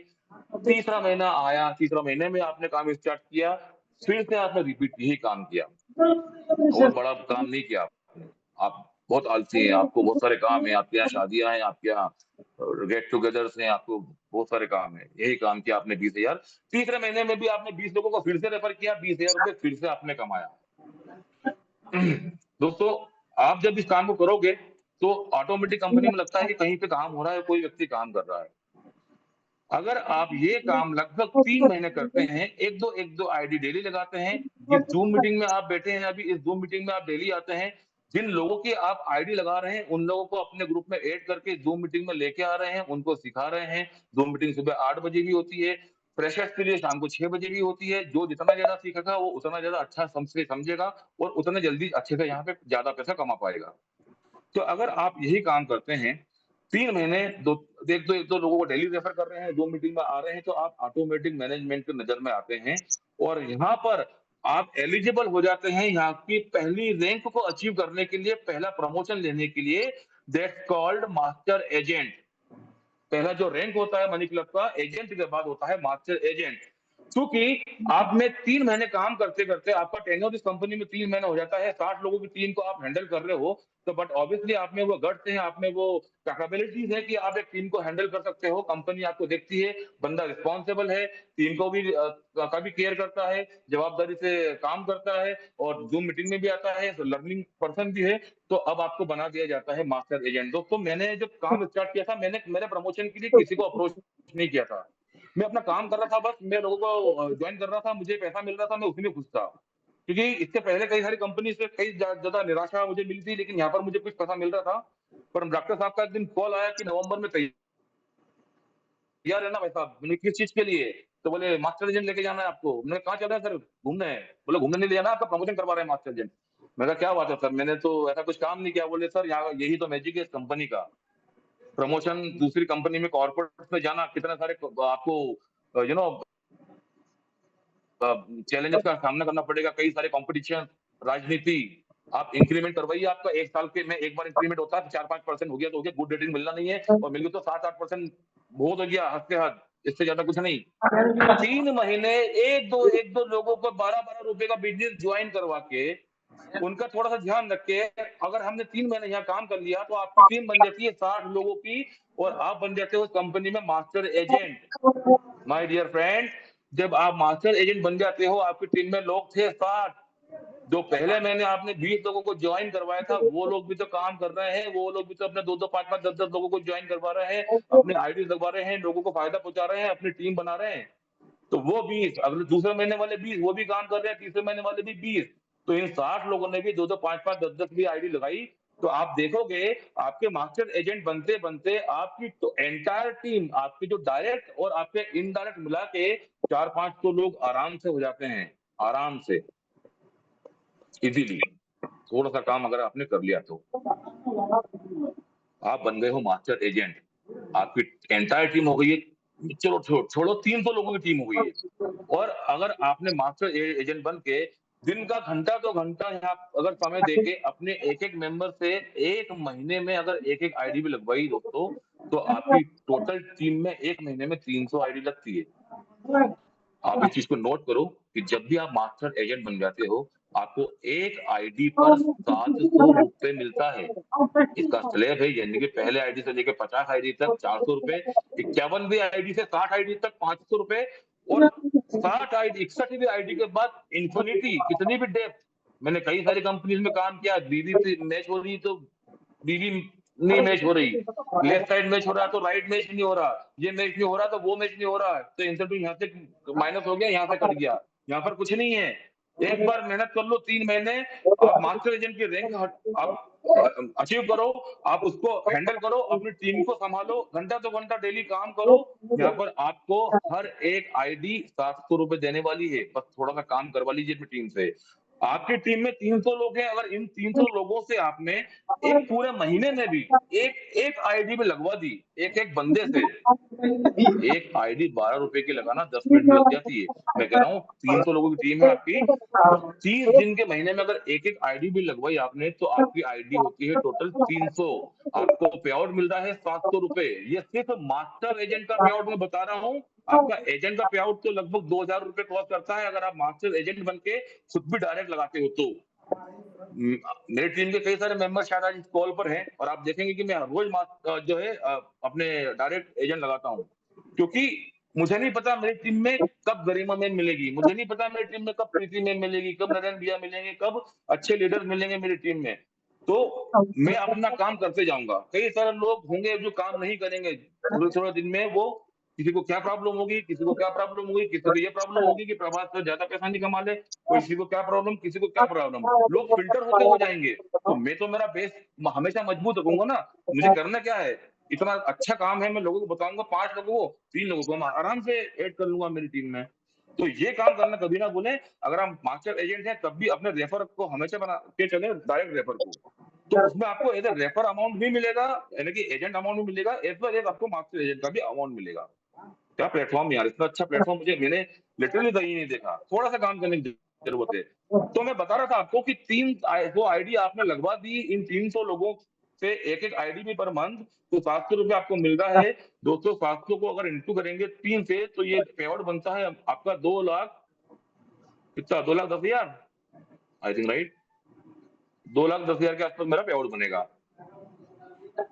Speaker 2: तीसरा महीना आया, तीसरा महीने में आपने काम स्टार्ट किया, फिर से आपने रिपीट यही काम किया, और बड़ा काम नहीं किया आपने। आप बहुत आलसी हैं, आपको बहुत सारे काम है, आपके यहाँ शादियां हैं, आपके यहाँ गेट टुगेदर्स हैं, आपको बहुत सारे काम है, यही काम किया आपने 20,000। तीसरे महीने में भी आपने 20 लोगों को फिर से रेफर किया, 20,000 रुपए फिर से आपने कमाया। दोस्तों, आप जब इस काम को करोगे तो ऑटोमेटिक कंपनी में लगता है कि कहीं पे काम हो रहा है, कोई व्यक्ति काम कर रहा है। अगर आप ये काम लगभग 3 महीने करते हैं, एक दो आईडी डेली लगाते हैं, जिस जूम मीटिंग में आप बैठे हैं अभी, इस जूम मीटिंग में आप डेली आते हैं, जिन लोगों की आप आईडी लगा रहे हैं उन लोगों को अपने ग्रुप में ऐड करके जूम मीटिंग में लेके आ रहे हैं, उनको सिखा रहे हैं। जूम मीटिंग सुबह 8 बजे भी होती है, फ्रेशर्स के लिए शाम को 6 बजे भी होती है। जो जितना ज्यादा सीखेगा वो उतना ज्यादा अच्छा समझेगा, और उतना जल्दी अच्छे से यहाँ पे ज्यादा पैसा कमा पाएगा। तो अगर आप यही काम करते हैं, 3 महीने एक दो लोगों को डेली रेफर कर रहे हैं, 2 मीटिंग में आ रहे हैं, तो आप ऑटोमेटिक मैनेजमेंट की नजर में आते हैं, और यहाँ पर आप एलिजिबल हो जाते हैं यहाँ की पहली रैंक को अचीव करने के लिए, पहला प्रमोशन लेने के लिए। That's called master agent. पहला जो रैंक होता है मनी क्लब का, एजेंट के बाद होता है मास्टर एजेंट। क्योंकि आप में 3 महीने काम करते करते आपका टेन्योर इस कंपनी में 3 महीने हो जाता है, 60 लोगों की टीम को आप हैंडल कर रहे हो, तो बट ऑब्वियसली आप में वो गट्स हैं, आप में वो कैपेबिलिटीज है कि आप एक टीम को हैंडल कर सकते हो। कंपनी आपको देखती है, बंदा रिस्पॉन्सिबल है, टीम को भी का भी केयर करता है, जवाबदारी से काम करता है, और जूम मीटिंग में भी आता है, तो लर्निंग पर्सन भी है। तो अब आपको बना दिया जाता है मास्टर एजेंट। दोस्तों, मैंने जब काम स्टार्ट किया था, मैंने मेरे प्रमोशन के लिए किसी को अप्रोच नहीं किया था। मैं अपना काम कर रहा था, बस मैं लोगों को ज्वाइन कर रहा था, मुझे पैसा मिल रहा था, मैं उसी में खुश था। क्योंकि इससे पहले कई सारी कंपनी से कई ज्यादा निराशा मुझे मिली थी, लेकिन यहाँ पर मुझे कुछ पैसा मिल रहा था। पर डॉक्टर साहब का एक दिन कॉल आया कि नवंबर में तैयार रहना भाई साहब। मैंने किस चीज के लिए? तो बोले मास्टर एजेंट लेके जाना है आपको। मैंने कहा चल रहा है सर? घूमने। बोले घूमने नहीं ले जाना, आपका प्रमोशन करवा रहे हैं मास्टर एजेंट। मैंने कहा क्या बात है सर, मैंने तो ऐसा कुछ काम नहीं किया। बोले सर, यहाँ यही तो मैजिक है इस कंपनी का। प्रमोशन दूसरी कंपनी में, कॉर्पोरेट में जाना, कितने सारे आपको यू नो चैलेंजेस का सामना करना पड़ेगा, कई सारे कॉम्पिटिशन, राजनीति। आप इंक्रीमेंट करवाइए, आपका 1 साल के में एक बार इंक्रीमेंट होता है, 4-5% हो गया तो हो गया, गुड रेटिंग मिलना नहीं है, और मिल गया तो 7-8% बहुत हो गया, हद से हद, इससे ज्यादा कुछ नहीं। 3 महीने एक दो लोगों को 12-12 रुपए का बिजनेस ज्वाइन करवा के, उनका थोड़ा सा ध्यान रख के, अगर हमने 3 महीने यहाँ काम कर लिया तो आपकी टीम बन जाती है 60 लोगों की, और आप बन जाते हो कंपनी में master agent. My dear friend, जब आप मास्टर एजेंट बन जाते हो, आपकी टीम में लोग थे 60, जो पहले मैंने आपने 20 लोगों को ज्वाइन करवाया था, वो लोग भी तो काम कर रहे हैं, वो लोग भी तो अपने 2-2, 5-5, 10-10 लोगों को ज्वाइन करवा रहे हैं, अपने आईडी लगवा रहे हैं, लोगों को फायदा पहुंचा रहे हैं, अपनी टीम बना रहे हैं। तो वो 20, अगले दूसरे महीने वाले 20 वो भी काम कर रहे हैं, तीसरे महीने वाले भी 20। तो इन 60 लोगों ने भी 2-2, 5-5, 10-10 भी आईडी लगाई। तो आप देखोगे आपके मास्टर एजेंट बनते बनते आपकी तो एंटायर टीम, आपकी जो डायरेक्ट और आपके इनडायरेक्ट मिला के 4-5 लोग आराम से हो जाते हैं, आराम से, इजीली। थोड़ा सा काम अगर आपने कर लिया तो आप बन गए हो मास्टर एजेंट। आपकी एंटायर टीम हो गई है, चलो छोड़ो 300 लोगों की टीम हो गई है। और अगर आपने मास्टर एजेंट बन के दिन का घंटा तो घंटा यहाँ अगर समय देके अपने एक एक मेंबर से 1 महीने में अगर एक एक आईडी भी लगवाई दोस्तों, तो आपकी टोटल टीम में 1 महीने में 300 आईडी लगती है। आप इस चीज को नोट करो कि जब भी आप मास्टर एजेंट बन जाते हो, आपको एक आईडी पर 700 रुपए मिलता है। इसका स्लैब है, यानी कि पहले आईडी से लेकर 50 आईडी तक 400 रुपए, 51वीं आईडी से 60 आईडी तक 500 रुपए, और 60 आईडी 61वीं आईडी के बाद इन्फिनिटी, कितनी भी डेप्थ। मैंने कई सारी कंपनीज में काम किया, बीबी मैच हो रही तो बीबी नहीं मैच हो रही, लेफ्ट साइड मैच हो रहा तो राइट मैच नहीं हो रहा, ये मैच नहीं हो रहा तो वो मैच नहीं हो रहा, तो इंसेंटिव यहाँ से माइनस हो गया, यहाँ से कट गया। यहाँ पर कुछ नहीं है, एक बार मेहनत कर लो 3 महीने, आप मास्टर एजेंट की रैंक आप अचीव करो, आप उसको हैंडल करो, अपनी टीम को संभालो, घंटा तो घंटा डेली काम करो। यहाँ पर आपको हर एक आईडी 700 रुपए देने वाली है, बस थोड़ा सा काम करवा लीजिए अपनी टीम से। आपकी टीम में 300 लोग हैं, अगर इन 300 लोगों से आपने एक पूरे महीने में भी एक एक आईडी में लगवा दी, एक एक बंदे से, एक आईडी 12 रुपए की लगाना 10 मिनट में लग जाती है। मैं कह रहा हूँ 300 लोगों की टीम है आपकी, तो 30 दिन के महीने में अगर एक एक आईडी भी लगवाई आपने, तो आपकी आईडी होती है टोटल 300। आपको पे आउट मिल रहा है 700 रुपए। ये सिर्फ मास्टर एजेंट का पे आउट मैं बता रहा हूँ। आपका एजेंट का पे आउट तो लगभग 2000 रुपए क्रॉस करता है, अगर आप मास्टर एजेंट बन के खुद भी डायरेक्ट लगाते हो तो। मेरी टीम के कई सारे मेंबर शायद आज इस कॉल पर हैं, और आप देखेंगे कि मैं रोज जो है अपने डायरेक्ट एजेंट लगाता हूँ, क्योंकि मुझे नहीं पता मेरी टीम में कब गरिमा मैम मिलेगी, मुझे नहीं पता मेरी टीम में कब प्रीति मैम मिलेगी, कब नरेंद्र भैया मिलेंगे, कब अच्छे लीडर मिलेंगे मेरी टीम में। तो मैं अपना काम करते जाऊंगा। कई सारे लोग होंगे जो काम नहीं करेंगे, थोड़े थोड़े दिन में वो, किसी को क्या प्रॉब्लम होगी, किसी को क्या प्रॉब्लम होगी, किसी को ये प्रॉब्लम होगी कि प्रभात से ज्यादा पैसा नहीं कमा ले, किसी को क्या प्रॉब्लम, किसी को क्या प्रॉब्लम, लोग फिल्टर होते हो जाएंगे। तो मैं तो मेरा बेस हमेशा मजबूत रखूंगा ना। मुझे करना क्या है, इतना अच्छा काम है, मैं लोगों को बताऊंगा, 5 लोगों को, 3 लोगों को मैं आराम से ऐड कर लूंगा मेरी टीम में। तो ये काम करना कभी ना भूलें। अगर आप मास्टर एजेंट हैं तब भी अपने रेफर को हमेशा बना के चले, डायरेक्ट रेफर को, तो उसमें आपको एज रेफर अमाउंट भी मिलेगा, यानी कि एजेंट अमाउंट भी मिलेगा, एज वेल एज आपको मास्टर एजेंट का भी अमाउंट मिलेगा। क्या प्लेटफॉर्म यार, इतना अच्छा प्लेटफॉर्म मैंने लिटरली कहीं नहीं देखा। थोड़ा सा काम करने की जरूरत है। तो मैं बता रहा था आपको कि जो आईडी आपने लगवा दी, इन 300 लोगों से एक एक आईडी भी पर मंथ, तो 700 रुपए आपको मिल रहा है। दोस्तों 700 को अगर इंटू करेंगे 3 से, तो ये पे आउट बनता है आपका 2 लाख, कितना, 2,10,000 आई थिंक, राइट? 2,10,000 के आसपास मेरा पे आउट बनेगा।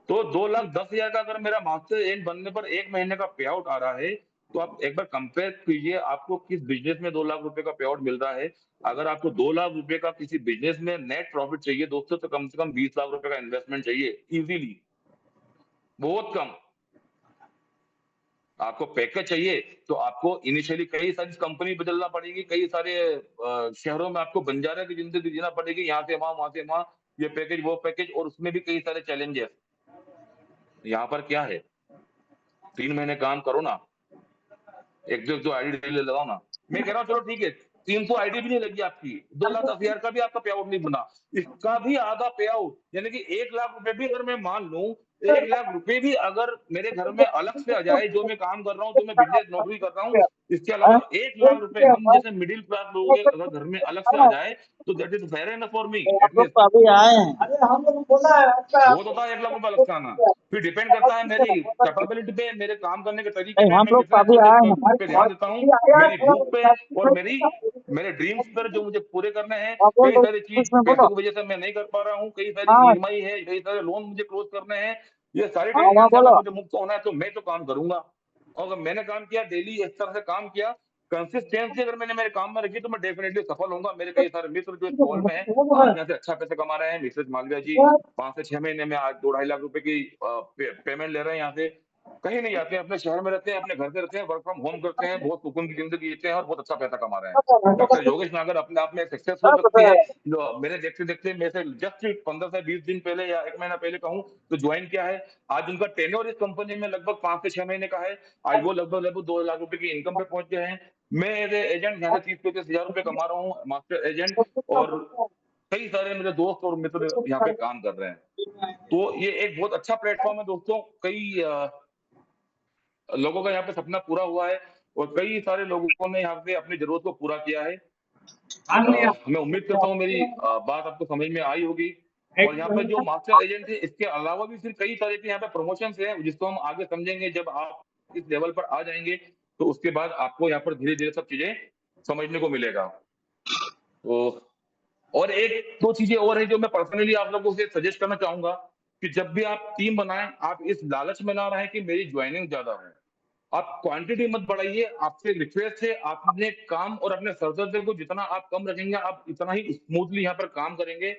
Speaker 2: तो 2,10,000 का अगर मेरा मास्टर एजेंट बनने पर 1 महीने का पे आउट आ रहा है, तो आप एक बार कंपेयर कीजिए आपको किस बिजनेस में 2 लाख रुपए का पे आउट मिल रहा है। अगर आपको 2 लाख रुपए का किसी बिजनेस में नेट प्रॉफिट चाहिए दोस्तों, तो कम से कम 20 लाख रुपए का इन्वेस्टमेंट चाहिए, इजीली, बहुत कम। आपको पैकेज चाहिए तो आपको इनिशियली कई सारी कंपनी बदलना पड़ेगी, कई सारे शहरों में आपको बंजारा की जिंदगी जीना पड़ेगी, यहाँ से वहां, वहां से वहां, ये पैकेज वो पैकेज, और उसमें भी कई सारे चैलेंजेस। यहाँ पर क्या है, 3 महीने काम करो ना, एक जो आईडी डेली लगाओ ना। मैं कह रहा हूँ चलो ठीक है, 300 आईडी भी नहीं लगी आपकी, 2,10,000 का भी आपका पे आउट नहीं बना, इसका भी आधा पे आउट, यानी कि 1 लाख रुपए भी अगर मैं मान लूं, 1 लाख रुपए भी अगर मेरे घर में अलग से आ जाए, जो मैं काम कर रहा हूँ, जो मैं बिजनेस नौकरी कर रहा हूँ, इसके अलावा 1 लाख रुपए हम जैसे मिडिल क्लास लोगों के अगर घर में अलग से आ जाए, तो that is fair enough for me. At least
Speaker 4: अभी आए हैं।
Speaker 2: बहुत होता है 1 लाख रुपए अलग से आना। फिर डिपेंड करता है मेरी कैपेबिलिटी पे, मेरे काम करने के तरीके पे,
Speaker 4: हम
Speaker 2: मैं
Speaker 4: लोग
Speaker 2: कितने
Speaker 4: अभी आए हैं।
Speaker 2: पे ध्यान देता हूँ, मेरी भूख पे, और मेरे ड्रीम्स पर जो मुझे पूरे करने हैं। कई सारी चीज पैसों की वजह से मैं नहीं कर पा रहा हूँ, कई सारी ईएमआई है, कई सारे लोन मुझे क्लोज करने हैं, ये सारी टेंशन से अगर मुझे मुक्त होना है तो मैं तो काम करूंगा। और अगर मैंने काम किया, डेली इस तरह से काम किया, कंसिस्टेंसी अगर मैंने मेरे काम में रखी तो मैं डेफिनेटली सफल होऊंगा। मेरे कई सारे मित्र जो इस कॉल में हैं, आज यहाँ से अच्छा पैसा कमा रहे हैं। मिसेस मालविया जी 5 से 6 महीने में आज 2 ढाई लाख रुपए की पेमेंट ले रहे हैं यहाँ से। कहीं नहीं जाते हैं, अपने शहर में रहते हैं, अपने घर से रहते हैं, वर्क फ्रॉम होम करते हैं, बहुत सुकून की जिंदगी जीते हैं और बहुत अच्छा पैसा कमा रहे हैं। डॉक्टर योगेश नागर अपने आप में सक्सेसफुल व्यक्ति है, जो मेरे देखते-देखते मेरे से जस्ट 15 से 20 दिन पहले या 1 महीना पहले कहूँ तो ज्वाइन किया है। आज उनका टेन्योर इस कंपनी में लगभग 5 से 6 महीने का है। आज वो लगभग 2 लाख रुपए की इनकम पे पहुंच गए हैं। मैं एज ए एजेंट यहाँ से 30-35 हजार रुपए कमा रहा हूँ, मास्टर एजेंट, और कई सारे मेरे दोस्त और मित्र यहाँ पे काम कर रहे हैं। तो ये एक बहुत अच्छा प्लेटफॉर्म है दोस्तों। कई लोगों का यहाँ पे सपना पूरा हुआ है और कई सारे लोगों ने यहाँ पे अपनी जरूरत को पूरा किया है। मैं उम्मीद करता हूँ मेरी बात आपको समझ में आई होगी। और यहाँ पे जो मास्टर एजेंट है, इसके अलावा भी फिर कई तरह के यहाँ पे प्रमोशंस हैं, जिसको हम आगे समझेंगे। जब आप इस लेवल पर आ जाएंगे तो उसके बाद आपको यहाँ पर धीरे-धीरे सब चीजें समझने को मिलेगा। तो और 1-2 चीजें और हैं जो मैं पर्सनली आप लोगों से सजेस्ट करना चाहूँगा कि जब भी आप टीम बनाएँ, आप इस लालच में ना रहें कि मेरी जॉइनिंग ज़्यादा है। आप क्वांटिटी मत बढ़ाइए, आपसे रिक्वेस्ट है, आप अपने काम और अपने सर-दर्द को जितना आप कम रखेंगे, आप इतना ही स्मूथली यहाँ पर काम करेंगे।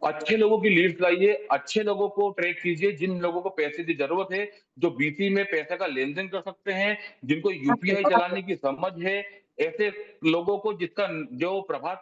Speaker 2: अच्छे लोगों की लीड्स लाइए, अच्छे लोगों को ट्रैक कीजिए, जिन लोगों को पैसे की ज़रूरत है, जो बीसी में पैसे का लेन-देन कर सकते हैं, जिनको यूपीआई चलाने की समझ है, ऐसे लोगों को जिसका जो प्रभाव